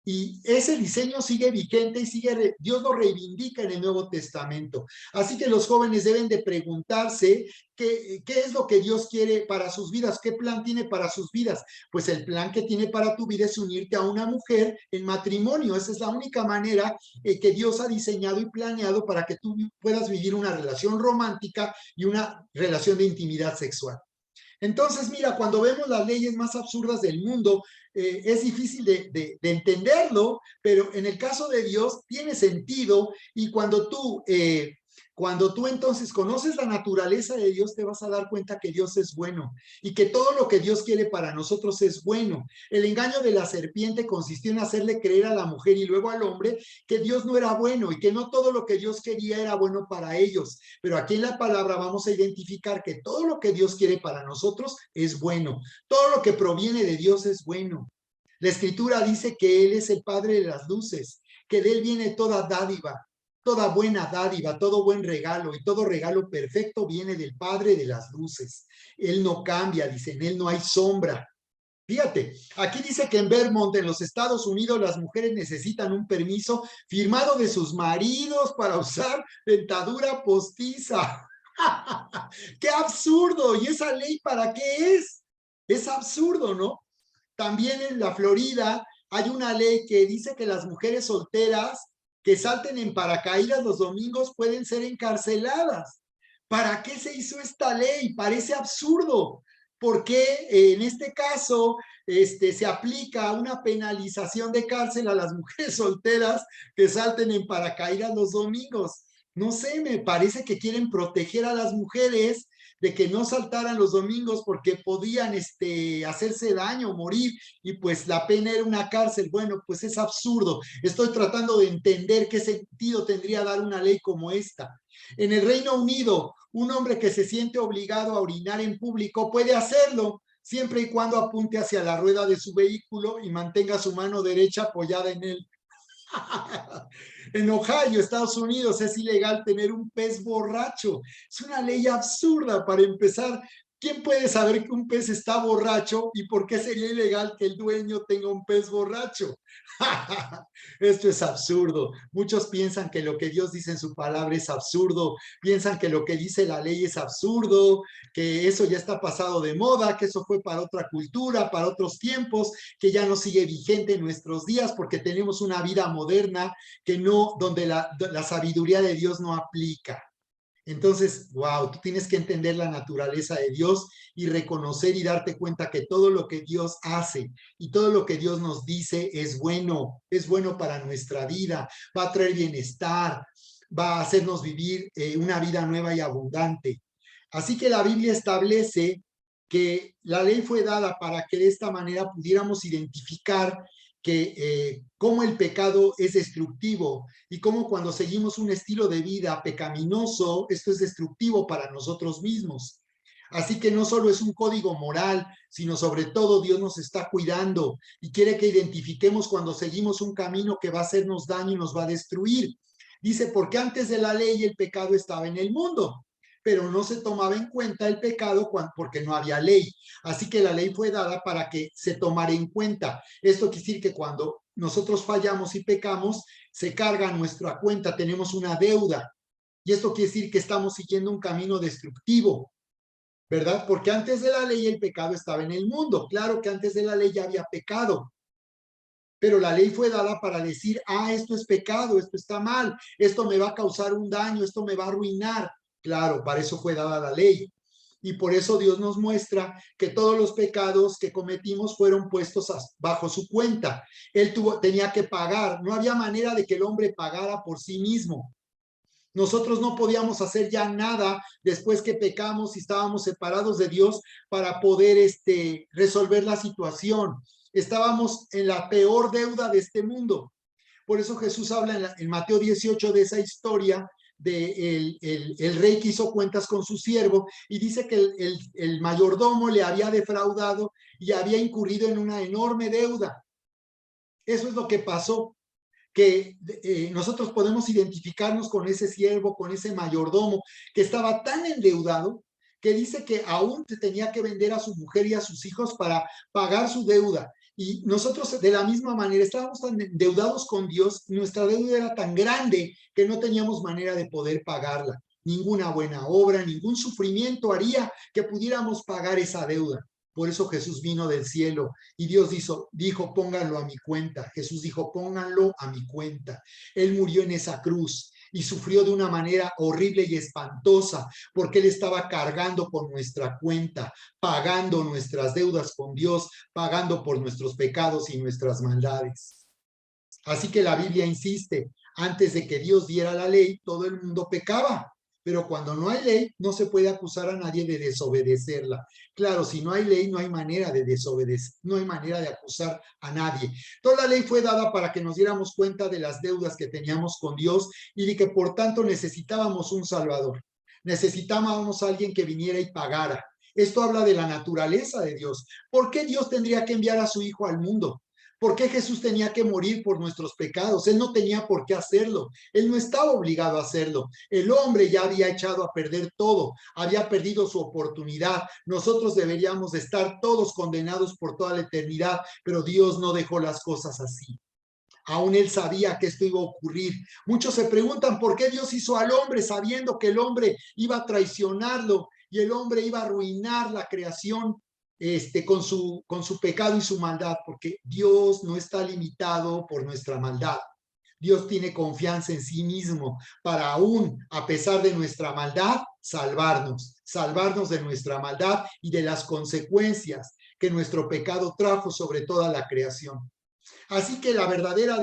Y ese diseño sigue vigente y Dios lo reivindica en el Nuevo Testamento. Así que los jóvenes deben de preguntarse qué es lo que Dios quiere para sus vidas, qué plan tiene para sus vidas. Pues el plan que tiene para tu vida es unirte a una mujer en matrimonio. Esa es la única manera que Dios ha diseñado y planeado para que tú puedas vivir una relación romántica y una relación de intimidad sexual. Entonces, mira, cuando vemos las leyes más absurdas del mundo, es difícil de entenderlo, pero en el caso de Dios tiene sentido y cuando tú entonces conoces la naturaleza de Dios, te vas a dar cuenta que Dios es bueno y que todo lo que Dios quiere para nosotros es bueno. El engaño de la serpiente consistió en hacerle creer a la mujer y luego al hombre que Dios no era bueno y que no todo lo que Dios quería era bueno para ellos. Pero aquí en la palabra vamos a identificar que todo lo que Dios quiere para nosotros es bueno. Todo lo que proviene de Dios es bueno. La Escritura dice que Él es el Padre de las luces, que de Él viene toda buena dádiva, todo buen regalo y todo regalo perfecto viene del Padre de las luces. Él no cambia, dice, en Él no hay sombra. Fíjate, aquí dice que en Vermont, en los Estados Unidos, las mujeres necesitan un permiso firmado de sus maridos para usar dentadura postiza. ¡Qué absurdo! ¿Y esa ley para qué es? Es absurdo, ¿no? También en la Florida hay una ley que dice que las mujeres solteras que salten en paracaídas los domingos pueden ser encarceladas. ¿Para qué se hizo esta ley? Parece absurdo. ¿Por qué en este caso se aplica una penalización de cárcel a las mujeres solteras que salten en paracaídas los domingos? No sé, me parece que quieren proteger a las mujeres de que no saltaran los domingos porque podían hacerse daño, morir, y pues la pena era una cárcel. Bueno, pues es absurdo. Estoy tratando de entender qué sentido tendría dar una ley como esta. En el Reino Unido, un hombre que se siente obligado a orinar en público puede hacerlo, siempre y cuando apunte hacia la rueda de su vehículo y mantenga su mano derecha apoyada en él. En Ohio, Estados Unidos, es ilegal tener un pez borracho. Es una ley absurda para empezar. ¿Quién puede saber que un pez está borracho y por qué sería ilegal que el dueño tenga un pez borracho? Esto es absurdo. Muchos piensan que lo que Dios dice en su palabra es absurdo, piensan que lo que dice la ley es absurdo, que eso ya está pasado de moda, que eso fue para otra cultura, para otros tiempos, que ya no sigue vigente en nuestros días porque tenemos una vida moderna que no, donde la sabiduría de Dios no aplica. Entonces, wow, tú tienes que entender la naturaleza de Dios y reconocer y darte cuenta que todo lo que Dios hace y todo lo que Dios nos dice es bueno para nuestra vida, va a traer bienestar, va a hacernos vivir una vida nueva y abundante. Así que la Biblia establece que la ley fue dada para que de esta manera pudiéramos identificar que cómo el pecado es destructivo y cómo cuando seguimos un estilo de vida pecaminoso, esto es destructivo para nosotros mismos. Así que no solo es un código moral, sino sobre todo Dios nos está cuidando y quiere que identifiquemos cuando seguimos un camino que va a hacernos daño y nos va a destruir. Dice, porque antes de la ley el pecado estaba en el mundo, pero no se tomaba en cuenta el pecado porque no había ley. Así que la ley fue dada para que se tomara en cuenta. Esto quiere decir que cuando nosotros fallamos y pecamos, se carga nuestra cuenta, tenemos una deuda. Y esto quiere decir que estamos siguiendo un camino destructivo, ¿verdad? Porque antes de la ley el pecado estaba en el mundo. Claro que antes de la ley ya había pecado, pero la ley fue dada para decir, esto es pecado, esto está mal, esto me va a causar un daño, esto me va a arruinar. Claro, para eso fue dada la ley. Y por eso Dios nos muestra que todos los pecados que cometimos fueron puestos bajo su cuenta. Él tenía que pagar. No había manera de que el hombre pagara por sí mismo. Nosotros no podíamos hacer ya nada después que pecamos y estábamos separados de Dios para poder resolver la situación. Estábamos en la peor deuda de este mundo. Por eso Jesús habla en Mateo 18 de esa historia de el rey que hizo cuentas con su siervo y dice que el mayordomo le había defraudado y había incurrido en una enorme deuda. Eso es lo que pasó, que nosotros podemos identificarnos con ese siervo, con ese mayordomo que estaba tan endeudado que dice que aún tenía que vender a su mujer y a sus hijos para pagar su deuda. Y nosotros de la misma manera estábamos tan endeudados con Dios, nuestra deuda era tan grande que no teníamos manera de poder pagarla. Ninguna buena obra, ningún sufrimiento haría que pudiéramos pagar esa deuda. Por eso Jesús vino del cielo y Dios dijo, pónganlo a mi cuenta. Jesús dijo, pónganlo a mi cuenta. Él murió en esa cruz y sufrió de una manera horrible y espantosa porque Él estaba cargando por nuestra cuenta, pagando nuestras deudas con Dios, pagando por nuestros pecados y nuestras maldades. Así que la Biblia insiste, antes de que Dios diera la ley, todo el mundo pecaba. Pero cuando no hay ley, no se puede acusar a nadie de desobedecerla. Claro, si no hay ley, no hay manera de desobedecer, no hay manera de acusar a nadie. Toda la ley fue dada para que nos diéramos cuenta de las deudas que teníamos con Dios y de que por tanto necesitábamos un Salvador. Necesitábamos a alguien que viniera y pagara. Esto habla de la naturaleza de Dios. ¿Por qué Dios tendría que enviar a su Hijo al mundo? ¿Por qué Jesús tenía que morir por nuestros pecados? Él no tenía por qué hacerlo. Él no estaba obligado a hacerlo. El hombre ya había echado a perder todo, había perdido su oportunidad. Nosotros deberíamos de estar todos condenados por toda la eternidad, pero Dios no dejó las cosas así. Aún él sabía que esto iba a ocurrir. Muchos se preguntan por qué Dios hizo al hombre sabiendo que el hombre iba a traicionarlo y el hombre iba a arruinar la creación con su pecado y su maldad, porque Dios no está limitado por nuestra maldad. Dios tiene confianza en sí mismo para aún, a pesar de nuestra maldad, salvarnos de nuestra maldad y de las consecuencias que nuestro pecado trajo sobre toda la creación. Así que la verdadera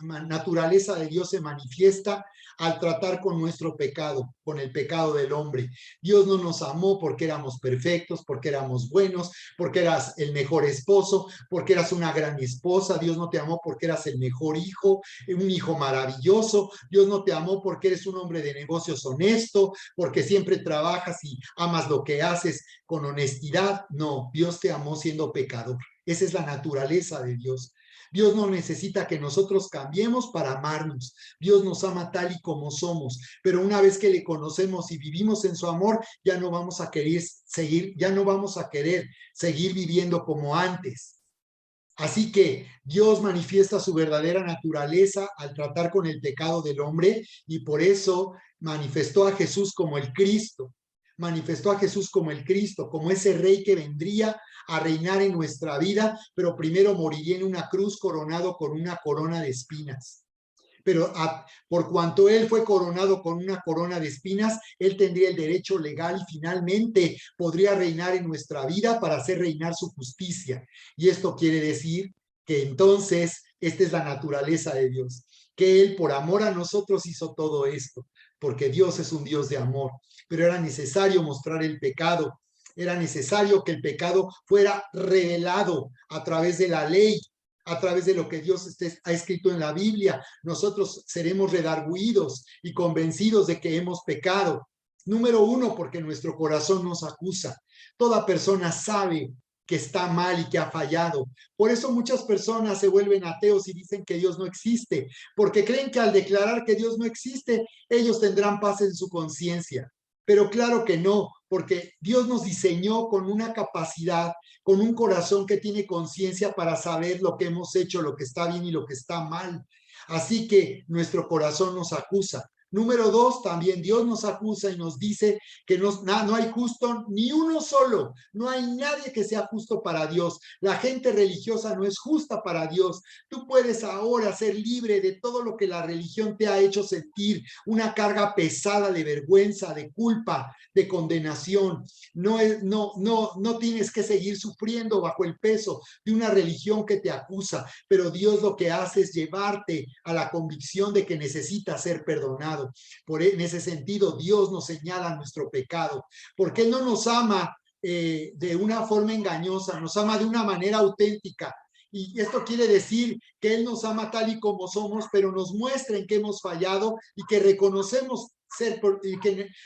naturaleza de Dios se manifiesta al tratar con nuestro pecado, con el pecado del hombre. Dios no nos amó porque éramos perfectos, porque éramos buenos, porque eras el mejor esposo, porque eras una gran esposa. Dios no te amó porque eras el mejor hijo, un hijo maravilloso. Dios no te amó porque eres un hombre de negocios honesto, porque siempre trabajas y amas lo que haces con honestidad. No, Dios te amó siendo pecador. Esa es la naturaleza de Dios. Dios no necesita que nosotros cambiemos para amarnos. Dios nos ama tal y como somos, pero una vez que le conocemos y vivimos en su amor, ya no vamos a querer seguir, ya no vamos a querer seguir viviendo como antes. Así que Dios manifiesta su verdadera naturaleza al tratar con el pecado del hombre y por eso manifestó a Jesús como el Cristo. Manifestó a Jesús como el Cristo, como ese rey que vendría a reinar en nuestra vida, pero primero moriría en una cruz coronado con una corona de espinas. Pero por cuanto él fue coronado con una corona de espinas, él tendría el derecho legal y finalmente podría reinar en nuestra vida para hacer reinar su justicia. Y esto quiere decir que entonces esta es la naturaleza de Dios, que él por amor a nosotros hizo todo esto, porque Dios es un Dios de amor, pero era necesario mostrar el pecado. Era necesario que el pecado fuera revelado a través de la ley, a través de lo que Dios ha escrito en la Biblia. Nosotros seremos redarguidos y convencidos de que hemos pecado. Número uno, porque nuestro corazón nos acusa. Toda persona sabe que está mal y que ha fallado. Por eso muchas personas se vuelven ateos y dicen que Dios no existe, porque creen que al declarar que Dios no existe, ellos tendrán paz en su conciencia. Pero claro que no, porque Dios nos diseñó con una capacidad, con un corazón que tiene conciencia para saber lo que hemos hecho, lo que está bien y lo que está mal. Así que nuestro corazón nos acusa. Número dos, también Dios nos acusa y nos dice que no hay justo ni uno solo. No hay nadie que sea justo para Dios. La gente religiosa no es justa para Dios. Tú puedes ahora ser libre de todo lo que la religión te ha hecho sentir, una carga pesada de vergüenza, de culpa, de condenación. No tienes que seguir sufriendo bajo el peso de una religión que te acusa, pero Dios lo que hace es llevarte a la convicción de que necesitas ser perdonado. En ese sentido, Dios nos señala nuestro pecado, porque Él no nos ama de una forma engañosa, nos ama de una manera auténtica. Y esto quiere decir que Él nos ama tal y como somos, pero nos muestra en que hemos fallado y que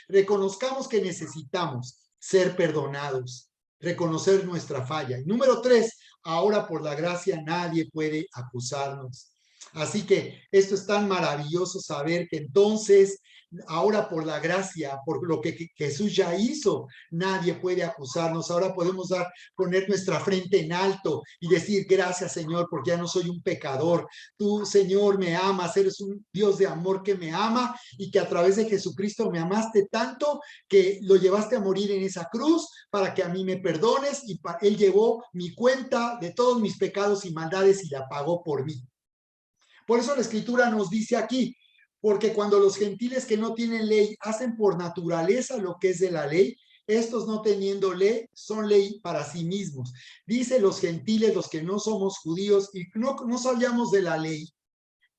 reconozcamos que necesitamos ser perdonados, reconocer nuestra falla. Y número tres, ahora por la gracia nadie puede acusarnos. Así que esto es tan maravilloso saber que entonces, ahora por la gracia, por lo que Jesús ya hizo, nadie puede acusarnos. Ahora podemos poner nuestra frente en alto y decir, gracias Señor, porque ya no soy un pecador. Tú, Señor, me amas, eres un Dios de amor que me ama y que a través de Jesucristo me amaste tanto que lo llevaste a morir en esa cruz para que a mí me perdones y Él llevó mi cuenta de todos mis pecados y maldades y la pagó por mí. Por eso la escritura nos dice aquí, porque cuando los gentiles que no tienen ley hacen por naturaleza lo que es de la ley, estos no teniendo ley son ley para sí mismos. Dice los gentiles, los que no somos judíos y no sabíamos de la ley,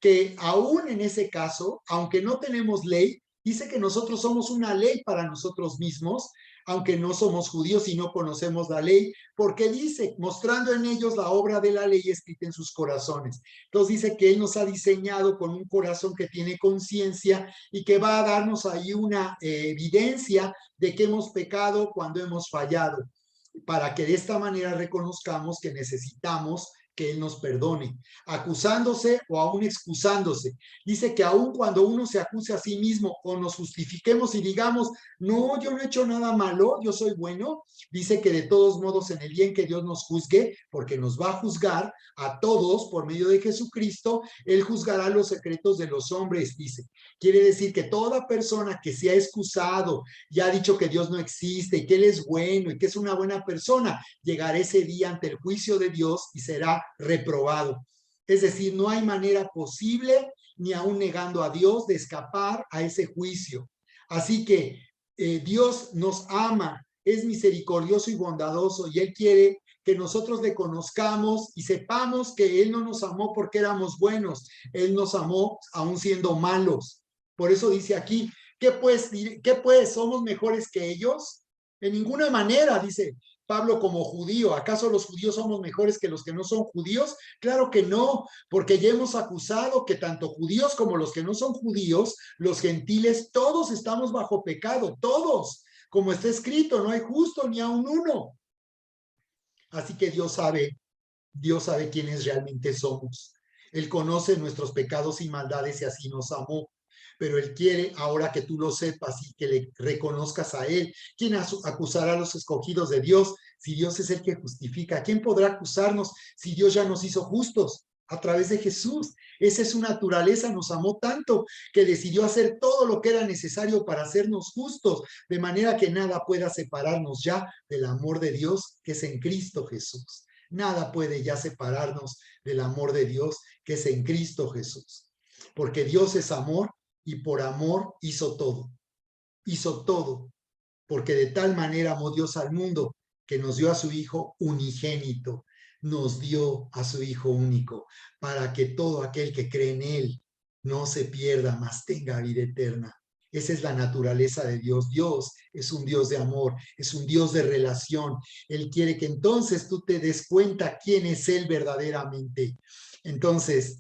que aún en ese caso, aunque no tenemos ley, dice que nosotros somos una ley para nosotros mismos, aunque no somos judíos y no conocemos la ley, porque dice, mostrando en ellos la obra de la ley escrita en sus corazones. Entonces dice que Él nos ha diseñado con un corazón que tiene conciencia y que va a darnos ahí una evidencia de que hemos pecado cuando hemos fallado, para que de esta manera reconozcamos que necesitamos que Él nos perdone, acusándose o aún excusándose. Dice que aun cuando uno se acuse a sí mismo o nos justifiquemos y digamos, no, yo no he hecho nada malo, yo soy bueno, dice que de todos modos en el día en que Dios nos juzgue, porque nos va a juzgar a todos por medio de Jesucristo, Él juzgará los secretos de los hombres, dice. Quiere decir que toda persona que se ha excusado y ha dicho que Dios no existe y que Él es bueno y que es una buena persona, llegará ese día ante el juicio de Dios y será reprobado. Es decir, no hay manera posible, ni aún negando a Dios, de escapar a ese juicio. Así que Dios nos ama, es misericordioso y bondadoso y Él quiere que nosotros le conozcamos y sepamos que Él no nos amó porque éramos buenos, Él nos amó aún siendo malos. Por eso dice aquí, ¿qué pues? ¿Somos mejores que ellos? En ninguna manera, dice Pablo como judío. ¿Acaso los judíos somos mejores que los que no son judíos? Claro que no, porque ya hemos acusado que tanto judíos como los que no son judíos, los gentiles, todos estamos bajo pecado, todos. Como está escrito, no hay justo ni aun uno. Así que Dios sabe Dios sabe quiénes realmente somos. Él conoce nuestros pecados y maldades y así nos amó. Pero Él quiere ahora que tú lo sepas y que le reconozcas a Él. ¿Quién acusará a los escogidos de Dios si Dios es el que justifica? ¿Quién podrá acusarnos si Dios ya nos hizo justos a través de Jesús? Esa es su naturaleza, nos amó tanto que decidió hacer todo lo que era necesario para hacernos justos, de manera que nada pueda separarnos ya del amor de Dios que es en Cristo Jesús. Nada puede ya separarnos del amor de Dios que es en Cristo Jesús. Porque Dios es amor y por amor hizo todo, porque de tal manera amó Dios al mundo que nos dio a su Hijo unigénito, nos dio a su Hijo único, para que todo aquel que cree en Él no se pierda, mas tenga vida eterna. Esa es la naturaleza de Dios. Dios es un Dios de amor, es un Dios de relación. Él quiere que entonces tú te des cuenta quién es Él verdaderamente. Entonces,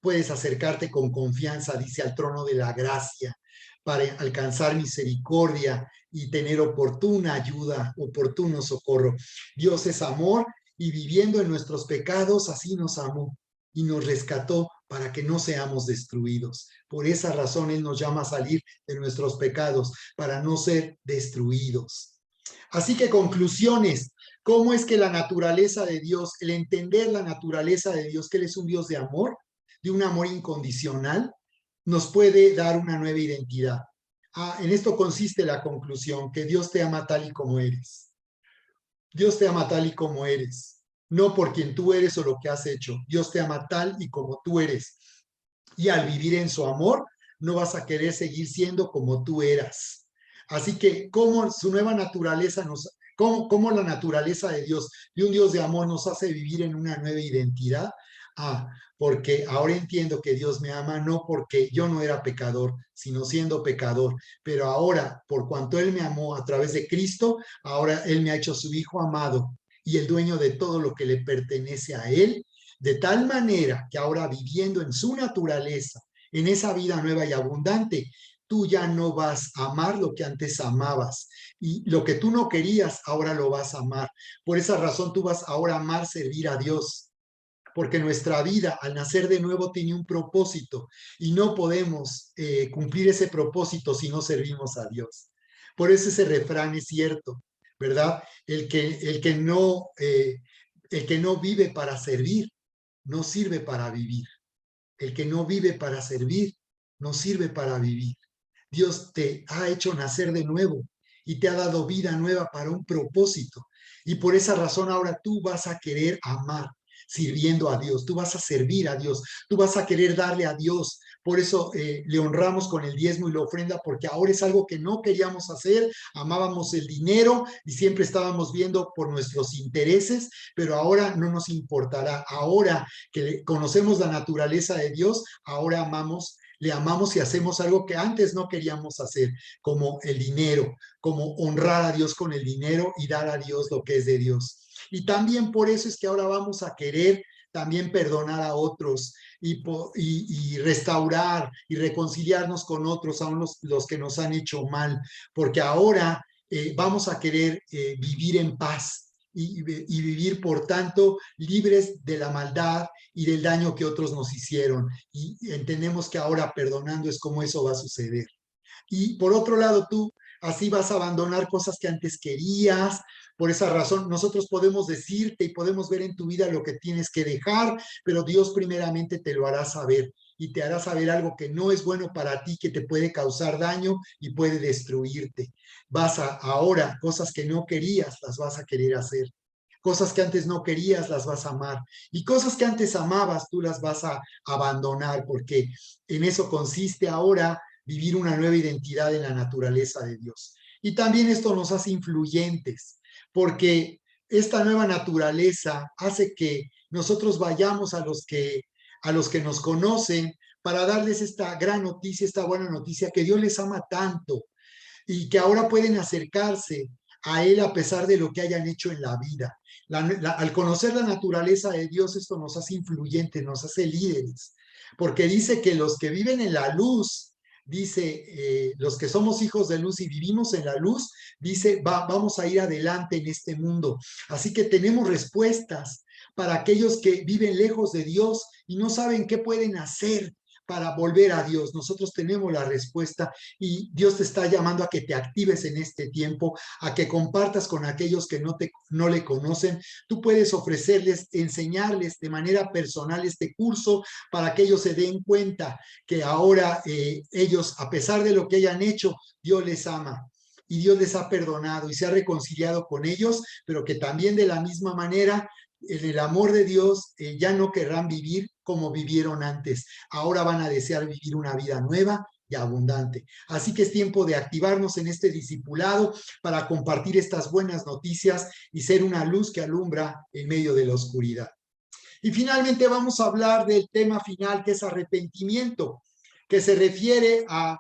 puedes acercarte con confianza, dice, al trono de la gracia para alcanzar misericordia y tener oportuna ayuda, oportuno socorro. Dios es amor y viviendo en nuestros pecados, así nos amó y nos rescató para que no seamos destruidos. Por esa razón Él nos llama a salir de nuestros pecados, para no ser destruidos. Así que conclusiones. ¿Cómo es que la naturaleza de Dios, el entender la naturaleza de Dios, que Él es un Dios de amor, de un amor incondicional, nos puede dar una nueva identidad? En esto consiste la conclusión, que Dios te ama tal y como eres. Dios te ama tal y como eres, no por quien tú eres o lo que has hecho. Dios te ama tal y como tú eres. Y al vivir en su amor, no vas a querer seguir siendo como tú eras. Así que, ¿cómo su nueva naturaleza cómo la naturaleza de Dios, de un Dios de amor, nos hace vivir en una nueva identidad? Porque ahora entiendo que Dios me ama no porque yo no era pecador, sino siendo pecador. Pero ahora, por cuanto Él me amó a través de Cristo, ahora Él me ha hecho su Hijo amado y el dueño de todo lo que le pertenece a Él, de tal manera que ahora viviendo en su naturaleza, en esa vida nueva y abundante, tú ya no vas a amar lo que antes amabas. Y lo que tú no querías, ahora lo vas a amar. Por esa razón tú vas ahora a amar, servir a Dios. Porque nuestra vida al nacer de nuevo tiene un propósito y no podemos cumplir ese propósito si no servimos a Dios. Por eso ese refrán es cierto, ¿verdad? El que no vive para servir, no sirve para vivir. El que no vive para servir, no sirve para vivir. Dios te ha hecho nacer de nuevo y te ha dado vida nueva para un propósito. Y por esa razón ahora tú vas a querer amar sirviendo a Dios, tú vas a servir a Dios, tú vas a querer darle a Dios. Por eso le honramos con el diezmo y la ofrenda, porque ahora es algo que no queríamos hacer, amábamos el dinero y siempre estábamos viendo por nuestros intereses, pero ahora no nos importará. Ahora que conocemos la naturaleza de Dios, ahora le amamos y hacemos algo que antes no queríamos hacer, como el dinero, como honrar a Dios con el dinero y dar a Dios lo que es de Dios. Y también por eso es que ahora vamos a querer también perdonar a otros y restaurar y reconciliarnos con otros, aún los que nos han hecho mal, porque ahora vamos a querer vivir en paz y vivir, por tanto, libres de la maldad y del daño que otros nos hicieron. Y entendemos que ahora perdonando es como eso va a suceder. Y por otro lado, tú así vas a abandonar cosas que antes querías. Por esa razón, nosotros podemos decirte y podemos ver en tu vida lo que tienes que dejar, pero Dios primeramente te lo hará saber y te hará saber algo que no es bueno para ti, que te puede causar daño y puede destruirte. Ahora, cosas que no querías, las vas a querer hacer. Cosas que antes no querías, las vas a amar. Y cosas que antes amabas, tú las vas a abandonar, porque en eso consiste ahora vivir una nueva identidad en la naturaleza de Dios. Y también esto nos hace influyentes, porque esta nueva naturaleza hace que nosotros vayamos a los que nos conocen para darles esta gran noticia, esta buena noticia, que Dios les ama tanto y que ahora pueden acercarse a Él a pesar de lo que hayan hecho en la vida. Al conocer la naturaleza de Dios, esto nos hace influyentes, nos hace líderes, porque dice que los que viven en la luz, dice, los que somos hijos de luz y vivimos en la luz, dice, vamos a ir adelante en este mundo. Así que tenemos respuestas para aquellos que viven lejos de Dios y no saben qué pueden hacer para volver a Dios. Nosotros tenemos la respuesta y Dios te está llamando a que te actives en este tiempo, a que compartas con aquellos que no le conocen. Tú puedes ofrecerles, enseñarles de manera personal este curso para que ellos se den cuenta que ahora ellos, a pesar de lo que hayan hecho, Dios les ama. Y Dios les ha perdonado y se ha reconciliado con ellos, pero que también de la misma manera en el amor de Dios ya no querrán vivir como vivieron antes. Ahora van a desear vivir una vida nueva y abundante. Así que es tiempo de activarnos en este discipulado para compartir estas buenas noticias y ser una luz que alumbra en medio de la oscuridad. Y finalmente vamos a hablar del tema final, que es arrepentimiento, que se refiere a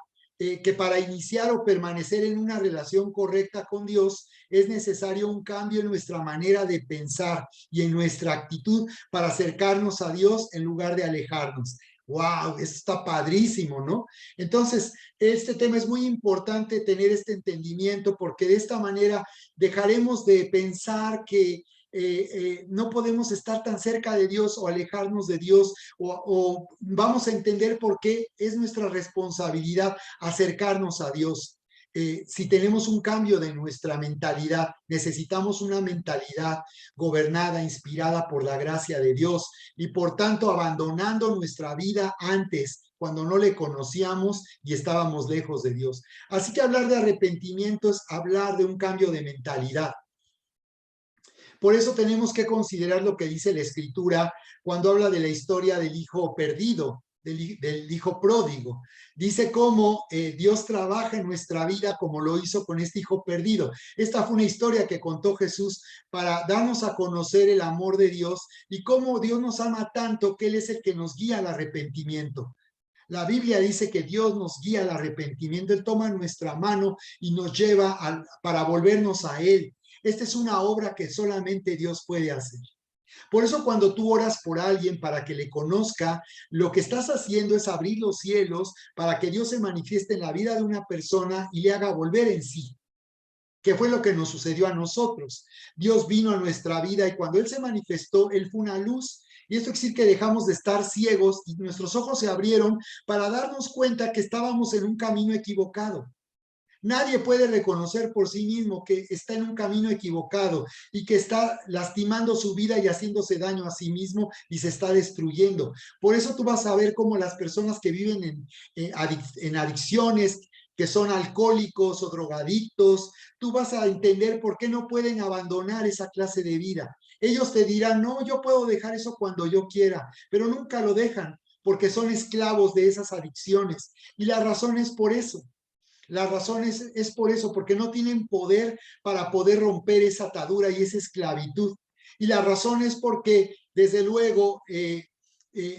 que para iniciar o permanecer en una relación correcta con Dios es necesario un cambio en nuestra manera de pensar y en nuestra actitud para acercarnos a Dios en lugar de alejarnos. ¡Wow! Esto está padrísimo, ¿no? Entonces, este tema es muy importante tener este entendimiento porque de esta manera dejaremos de pensar que no podemos estar tan cerca de Dios o alejarnos de Dios o vamos a entender por qué es nuestra responsabilidad acercarnos a Dios. Si tenemos un cambio de nuestra mentalidad, necesitamos una mentalidad gobernada, inspirada por la gracia de Dios y por tanto abandonando nuestra vida antes, cuando no le conocíamos y estábamos lejos de Dios. Así que hablar de arrepentimiento es hablar de un cambio de mentalidad. Por eso tenemos que considerar lo que dice la Escritura cuando habla de la historia del hijo perdido, del hijo pródigo. Dice cómo Dios trabaja en nuestra vida como lo hizo con este hijo perdido. Esta fue una historia que contó Jesús para darnos a conocer el amor de Dios y cómo Dios nos ama tanto que Él es el que nos guía al arrepentimiento. La Biblia dice que Dios nos guía al arrepentimiento. Él toma nuestra mano y nos lleva para volvernos a Él. Esta es una obra que solamente Dios puede hacer. Por eso cuando tú oras por alguien para que le conozca, lo que estás haciendo es abrir los cielos para que Dios se manifieste en la vida de una persona y le haga volver en sí. ¿Qué fue lo que nos sucedió a nosotros? Dios vino a nuestra vida y cuando Él se manifestó, Él fue una luz. Y esto quiere decir que dejamos de estar ciegos y nuestros ojos se abrieron para darnos cuenta que estábamos en un camino equivocado. Nadie puede reconocer por sí mismo que está en un camino equivocado y que está lastimando su vida y haciéndose daño a sí mismo y se está destruyendo. Por eso tú vas a ver cómo las personas que viven en adicciones, que son alcohólicos o drogadictos, tú vas a entender por qué no pueden abandonar esa clase de vida. Ellos te dirán, no, yo puedo dejar eso cuando yo quiera, pero nunca lo dejan porque son esclavos de esas adicciones. Y la razón es por eso. La razón es por eso, porque no tienen poder para poder romper esa atadura y esa esclavitud. Y la razón es porque, desde luego,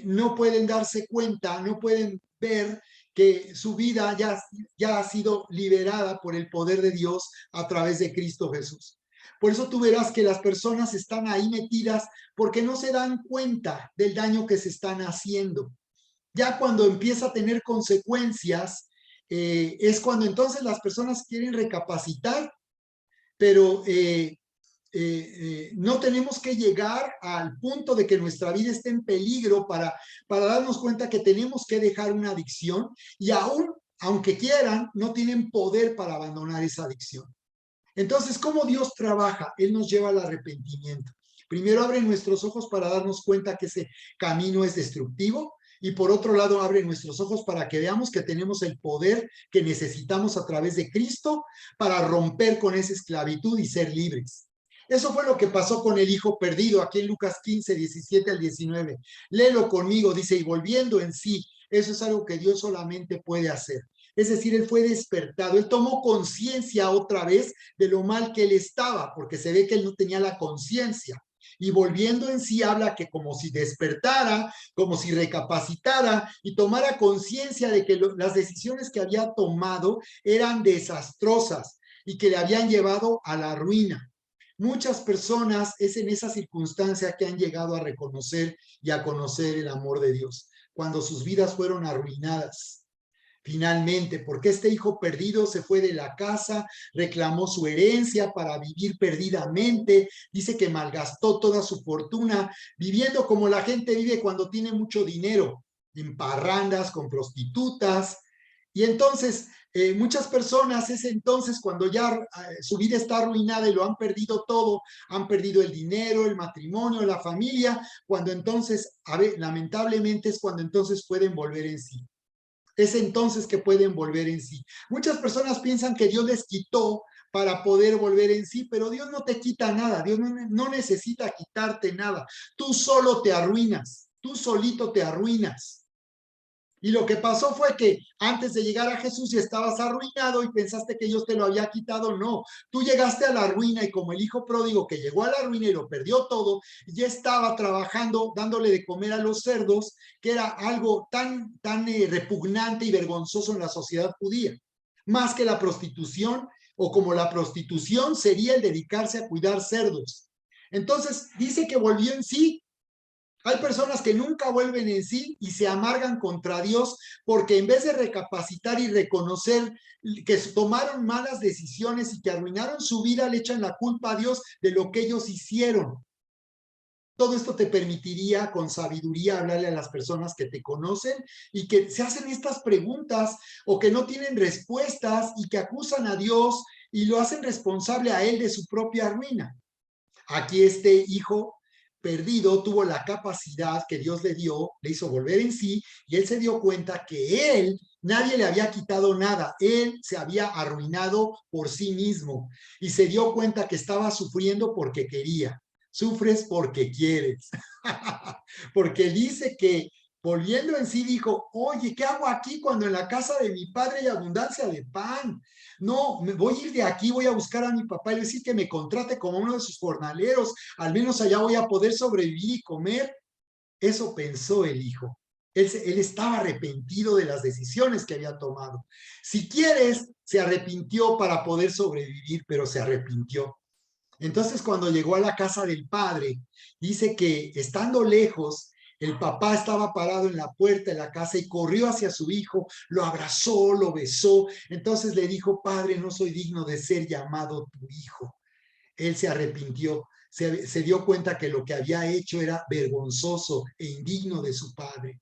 no pueden darse cuenta, no pueden ver que su vida ya ha sido liberada por el poder de Dios a través de Cristo Jesús. Por eso tú verás que las personas están ahí metidas porque no se dan cuenta del daño que se están haciendo. Ya cuando empieza a tener consecuencias, es cuando entonces las personas quieren recapacitar, pero no tenemos que llegar al punto de que nuestra vida esté en peligro para darnos cuenta que tenemos que dejar una adicción y aún, aunque quieran, no tienen poder para abandonar esa adicción. Entonces, ¿cómo Dios trabaja? Él nos lleva al arrepentimiento. Primero abre nuestros ojos para darnos cuenta que ese camino es destructivo y por otro lado abre nuestros ojos para que veamos que tenemos el poder que necesitamos a través de Cristo para romper con esa esclavitud y ser libres. Eso fue lo que pasó con el hijo perdido aquí en Lucas 15, 17 al 19. Léelo conmigo, dice, y volviendo en sí, eso es algo que Dios solamente puede hacer. Es decir, él fue despertado, él tomó conciencia otra vez de lo mal que él estaba, porque se ve que él no tenía la conciencia. Y volviendo en sí habla que como si despertara, como si recapacitara y tomara conciencia de que las decisiones que había tomado eran desastrosas y que le habían llevado a la ruina. Muchas personas es en esa circunstancia que han llegado a reconocer y a conocer el amor de Dios, cuando sus vidas fueron arruinadas. finalmente, porque este hijo perdido se fue de la casa, reclamó su herencia para vivir perdidamente, dice que malgastó toda su fortuna, viviendo como la gente vive cuando tiene mucho dinero, en parrandas, con prostitutas. Y entonces, muchas personas es entonces cuando ya su vida está arruinada y lo han perdido todo, han perdido el dinero, el matrimonio, la familia, cuando entonces, lamentablemente es cuando entonces pueden volver en sí. Es entonces que pueden volver en sí. Muchas personas piensan que Dios les quitó para poder volver en sí, pero Dios no te quita nada, Dios no necesita quitarte nada. Tú solo te arruinas, tú solito te arruinas. Y lo que pasó fue que antes de llegar a Jesús ya estabas arruinado y pensaste que Dios te lo había quitado. No, tú llegaste a la ruina y como el hijo pródigo que llegó a la ruina y lo perdió todo, ya estaba trabajando, dándole de comer a los cerdos, que era algo tan repugnante y vergonzoso en la sociedad judía. Más que la prostitución, o como la prostitución sería el dedicarse a cuidar cerdos. Entonces dice que volvió en sí. Hay personas que nunca vuelven en sí y se amargan contra Dios porque en vez de recapacitar y reconocer que tomaron malas decisiones y que arruinaron su vida, le echan la culpa a Dios de lo que ellos hicieron. Todo esto te permitiría con sabiduría hablarle a las personas que te conocen y que se hacen estas preguntas o que no tienen respuestas y que acusan a Dios y lo hacen responsable a él de su propia ruina. Aquí este hijo perdido tuvo la capacidad que Dios le dio, le hizo volver en sí y él se dio cuenta que nadie le había quitado nada, él se había arruinado por sí mismo y se dio cuenta que estaba sufriendo porque quería. Sufres porque quieres. Porque dice que volviendo en sí dijo, oye, ¿qué hago aquí cuando en la casa de mi padre hay abundancia de pan? No, me voy a ir de aquí, voy a buscar a mi papá y decir que me contrate como uno de sus jornaleros, al menos allá voy a poder sobrevivir y comer. Eso pensó el hijo. Él estaba arrepentido de las decisiones que había tomado. Si quieres, se arrepintió para poder sobrevivir, pero se arrepintió. Entonces, cuando llegó a la casa del padre, dice que estando lejos, el papá estaba parado en la puerta de la casa y corrió hacia su hijo, lo abrazó, lo besó. Entonces le dijo, padre, no soy digno de ser llamado tu hijo. Él se arrepintió, se dio cuenta que lo que había hecho era vergonzoso e indigno de su padre.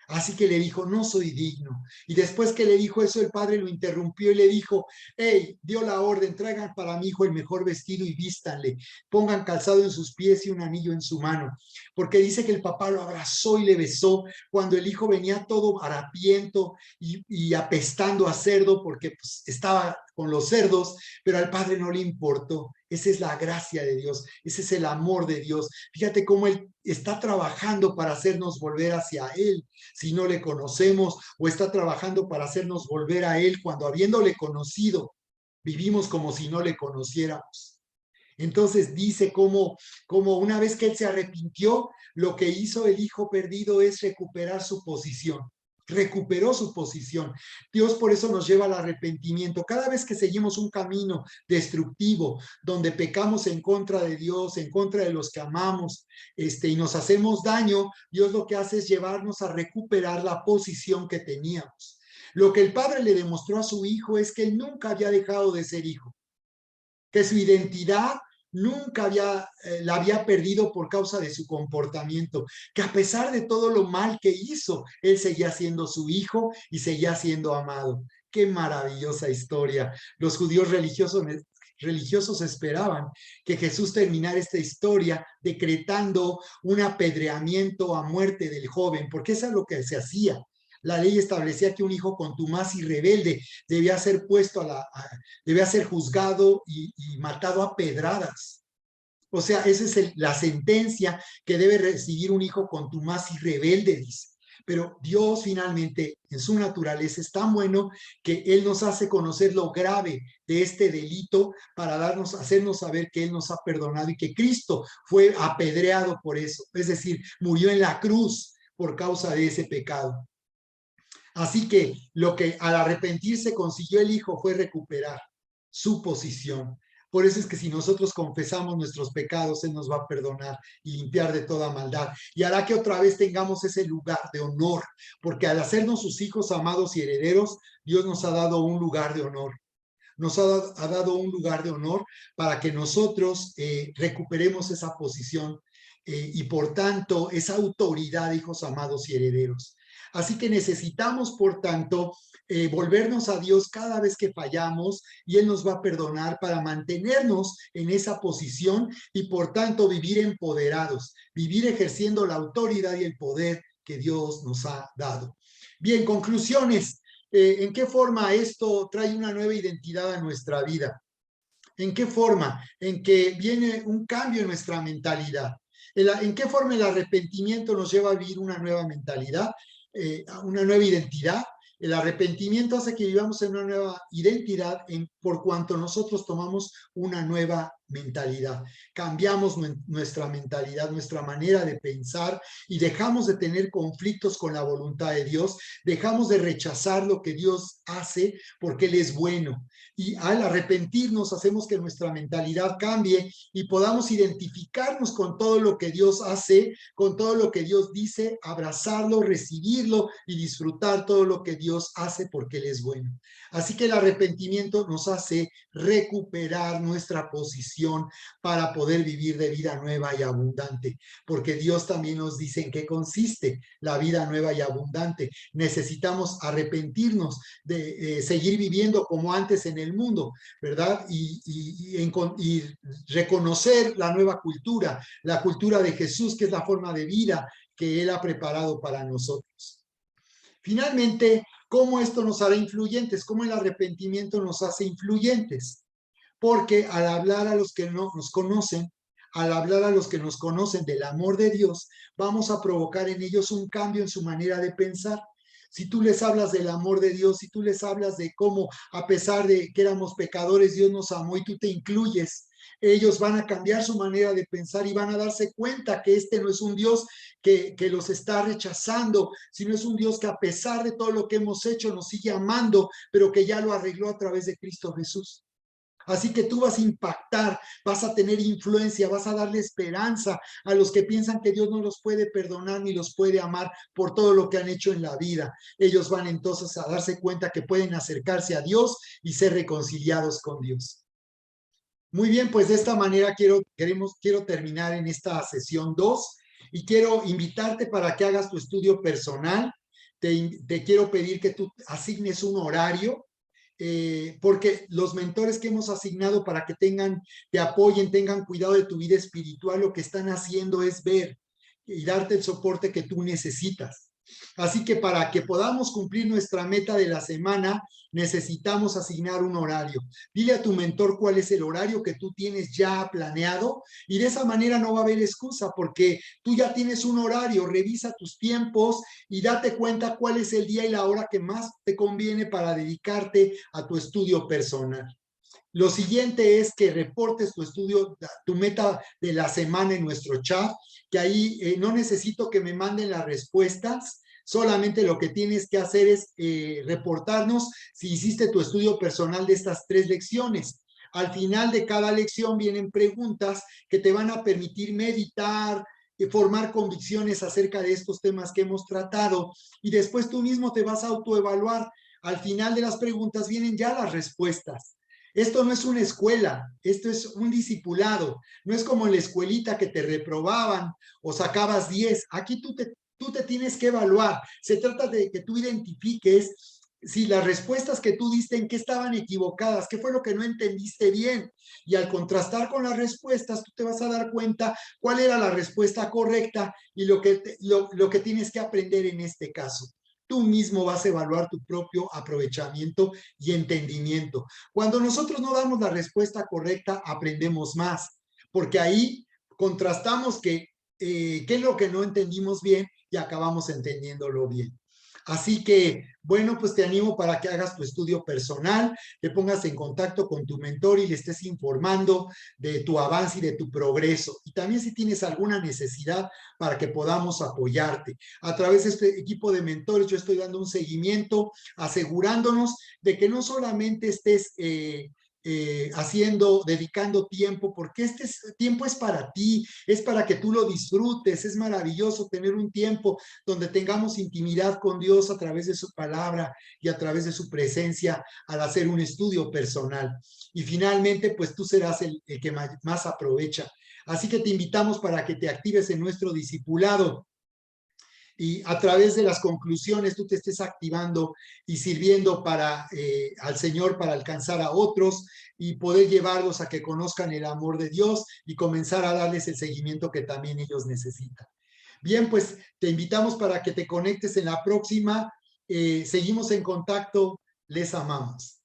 Así que le dijo, no soy digno. Y después que le dijo eso, el padre lo interrumpió y le dijo, hey, dio la orden, traigan para mi hijo el mejor vestido y vístanle, pongan calzado en sus pies y un anillo en su mano. Porque dice que el papá lo abrazó y le besó cuando el hijo venía todo harapiento y apestando a cerdo porque pues, estaba con los cerdos, pero al padre no le importó. Esa es la gracia de Dios, ese es el amor de Dios. Fíjate cómo Él está trabajando para hacernos volver hacia Él si no le conocemos, o está trabajando para hacernos volver a Él cuando habiéndole conocido, vivimos como si no le conociéramos. Entonces dice como una vez que Él se arrepintió, lo que hizo el hijo perdido es recuperar su posición. Recuperó su posición. Dios por eso nos lleva al arrepentimiento. Cada vez que seguimos un camino destructivo, donde pecamos en contra de Dios, en contra de los que amamos, y nos hacemos daño, Dios lo que hace es llevarnos a recuperar la posición que teníamos. Lo que el padre le demostró a su hijo es que él nunca había dejado de ser hijo, que su identidad nunca la había perdido por causa de su comportamiento, que a pesar de todo lo mal que hizo, él seguía siendo su hijo y seguía siendo amado. Qué maravillosa historia. Los judíos religiosos esperaban que Jesús terminara esta historia decretando un apedreamiento a muerte del joven, porque eso es lo que se hacía. La ley establecía que un hijo contumaz y rebelde debía ser debía ser juzgado y matado a pedradas. O sea, esa es la sentencia que debe recibir un hijo contumaz y rebelde, dice. Pero Dios finalmente, en su naturaleza, es tan bueno que Él nos hace conocer lo grave de este delito para hacernos saber que Él nos ha perdonado y que Cristo fue apedreado por eso. Es decir, murió en la cruz por causa de ese pecado. Así que lo que al arrepentirse consiguió el hijo fue recuperar su posición. Por eso es que si nosotros confesamos nuestros pecados, Él nos va a perdonar y limpiar de toda maldad. Y hará que otra vez tengamos ese lugar de honor, porque al hacernos sus hijos amados y herederos, Dios nos ha dado un lugar de honor. Ha dado un lugar de honor para que nosotros recuperemos esa posición y por tanto esa autoridad, hijos amados y herederos. Así que necesitamos, por tanto, volvernos a Dios cada vez que fallamos y Él nos va a perdonar para mantenernos en esa posición y por tanto vivir empoderados, vivir ejerciendo la autoridad y el poder que Dios nos ha dado. Bien, conclusiones. ¿En qué forma esto trae una nueva identidad a nuestra vida? ¿En qué forma? En que viene un cambio en nuestra mentalidad. ¿En qué forma el arrepentimiento nos lleva a vivir una nueva mentalidad, una nueva identidad? El arrepentimiento hace que vivamos en una nueva identidad por cuanto nosotros tomamos una nueva mentalidad. Cambiamos nuestra mentalidad, nuestra manera de pensar y dejamos de tener conflictos con la voluntad de Dios, dejamos de rechazar lo que Dios hace porque Él es bueno. Y al arrepentirnos hacemos que nuestra mentalidad cambie y podamos identificarnos con todo lo que Dios hace, con todo lo que Dios dice, abrazarlo, recibirlo y disfrutar todo lo que Dios hace porque Él es bueno. Así que el arrepentimiento nos hace recuperar nuestra posición para poder vivir de vida nueva y abundante, porque Dios también nos dice en qué consiste la vida nueva y abundante. Necesitamos arrepentirnos de seguir viviendo como antes en el mundo, ¿verdad? Y reconocer la nueva cultura, la cultura de Jesús, que es la forma de vida que Él ha preparado para nosotros. Finalmente, ¿cómo esto nos hará influyentes? ¿Cómo el arrepentimiento nos hace influyentes? Porque al hablar a los que no nos conocen, al hablar a los que nos conocen del amor de Dios, vamos a provocar en ellos un cambio en su manera de pensar. Si tú les hablas del amor de Dios, si tú les hablas de cómo, a pesar de que éramos pecadores, Dios nos amó y tú te incluyes, ellos van a cambiar su manera de pensar y van a darse cuenta que este no es un Dios que los está rechazando, sino es un Dios que a pesar de todo lo que hemos hecho nos sigue amando, pero que ya lo arregló a través de Cristo Jesús. Así que tú vas a impactar, vas a tener influencia, vas a darle esperanza a los que piensan que Dios no los puede perdonar ni los puede amar por todo lo que han hecho en la vida. Ellos van entonces a darse cuenta que pueden acercarse a Dios y ser reconciliados con Dios. Muy bien, pues de esta manera quiero terminar en esta sesión 2 y quiero invitarte para que hagas tu estudio personal. Te quiero pedir que tú asignes un horario porque los mentores que hemos asignado para que te apoyen, tengan cuidado de tu vida espiritual, lo que están haciendo es ver y darte el soporte que tú necesitas. Así que para que podamos cumplir nuestra meta de la semana, necesitamos asignar un horario. Dile a tu mentor cuál es el horario que tú tienes ya planeado y de esa manera no va a haber excusa porque tú ya tienes un horario, revisa tus tiempos y date cuenta cuál es el día y la hora que más te conviene para dedicarte a tu estudio personal. Lo siguiente es que reportes tu estudio, tu meta de la semana en nuestro chat, que ahí no necesito que me manden las respuestas, solamente lo que tienes que hacer es reportarnos si hiciste tu estudio personal de estas 3 lecciones. Al final de cada lección vienen preguntas que te van a permitir meditar, formar convicciones acerca de estos temas que hemos tratado y después tú mismo te vas a autoevaluar. Al final de las preguntas vienen ya las respuestas. Esto no es una escuela, esto es un discipulado. No es como en la escuelita que te reprobaban o sacabas 10. Aquí tú te tienes que evaluar. Se trata de que tú identifiques si las respuestas que tú diste en qué estaban equivocadas, qué fue lo que no entendiste bien. Y al contrastar con las respuestas, tú te vas a dar cuenta cuál era la respuesta correcta y lo que tienes que aprender en este caso. Tú mismo vas a evaluar tu propio aprovechamiento y entendimiento. Cuando nosotros no damos la respuesta correcta, aprendemos más, porque ahí contrastamos qué es lo que no entendimos bien y acabamos entendiéndolo bien. Así que, bueno, pues te animo para que hagas tu estudio personal, te pongas en contacto con tu mentor y le estés informando de tu avance y de tu progreso. Y también si tienes alguna necesidad para que podamos apoyarte. A través de este equipo de mentores yo estoy dando un seguimiento, asegurándonos de que no solamente estés haciendo, dedicando tiempo, porque tiempo es para ti, es para que tú lo disfrutes. Es maravilloso tener un tiempo donde tengamos intimidad con Dios a través de su palabra y a través de su presencia al hacer un estudio personal. Y finalmente, pues tú serás el que más aprovecha. Así que te invitamos para que te actives en nuestro discipulado y a través de las conclusiones tú te estés activando y sirviendo al Señor para alcanzar a otros y poder llevarlos a que conozcan el amor de Dios y comenzar a darles el seguimiento que también ellos necesitan. Bien, pues te invitamos para que te conectes en la próxima. Seguimos en contacto. Les amamos.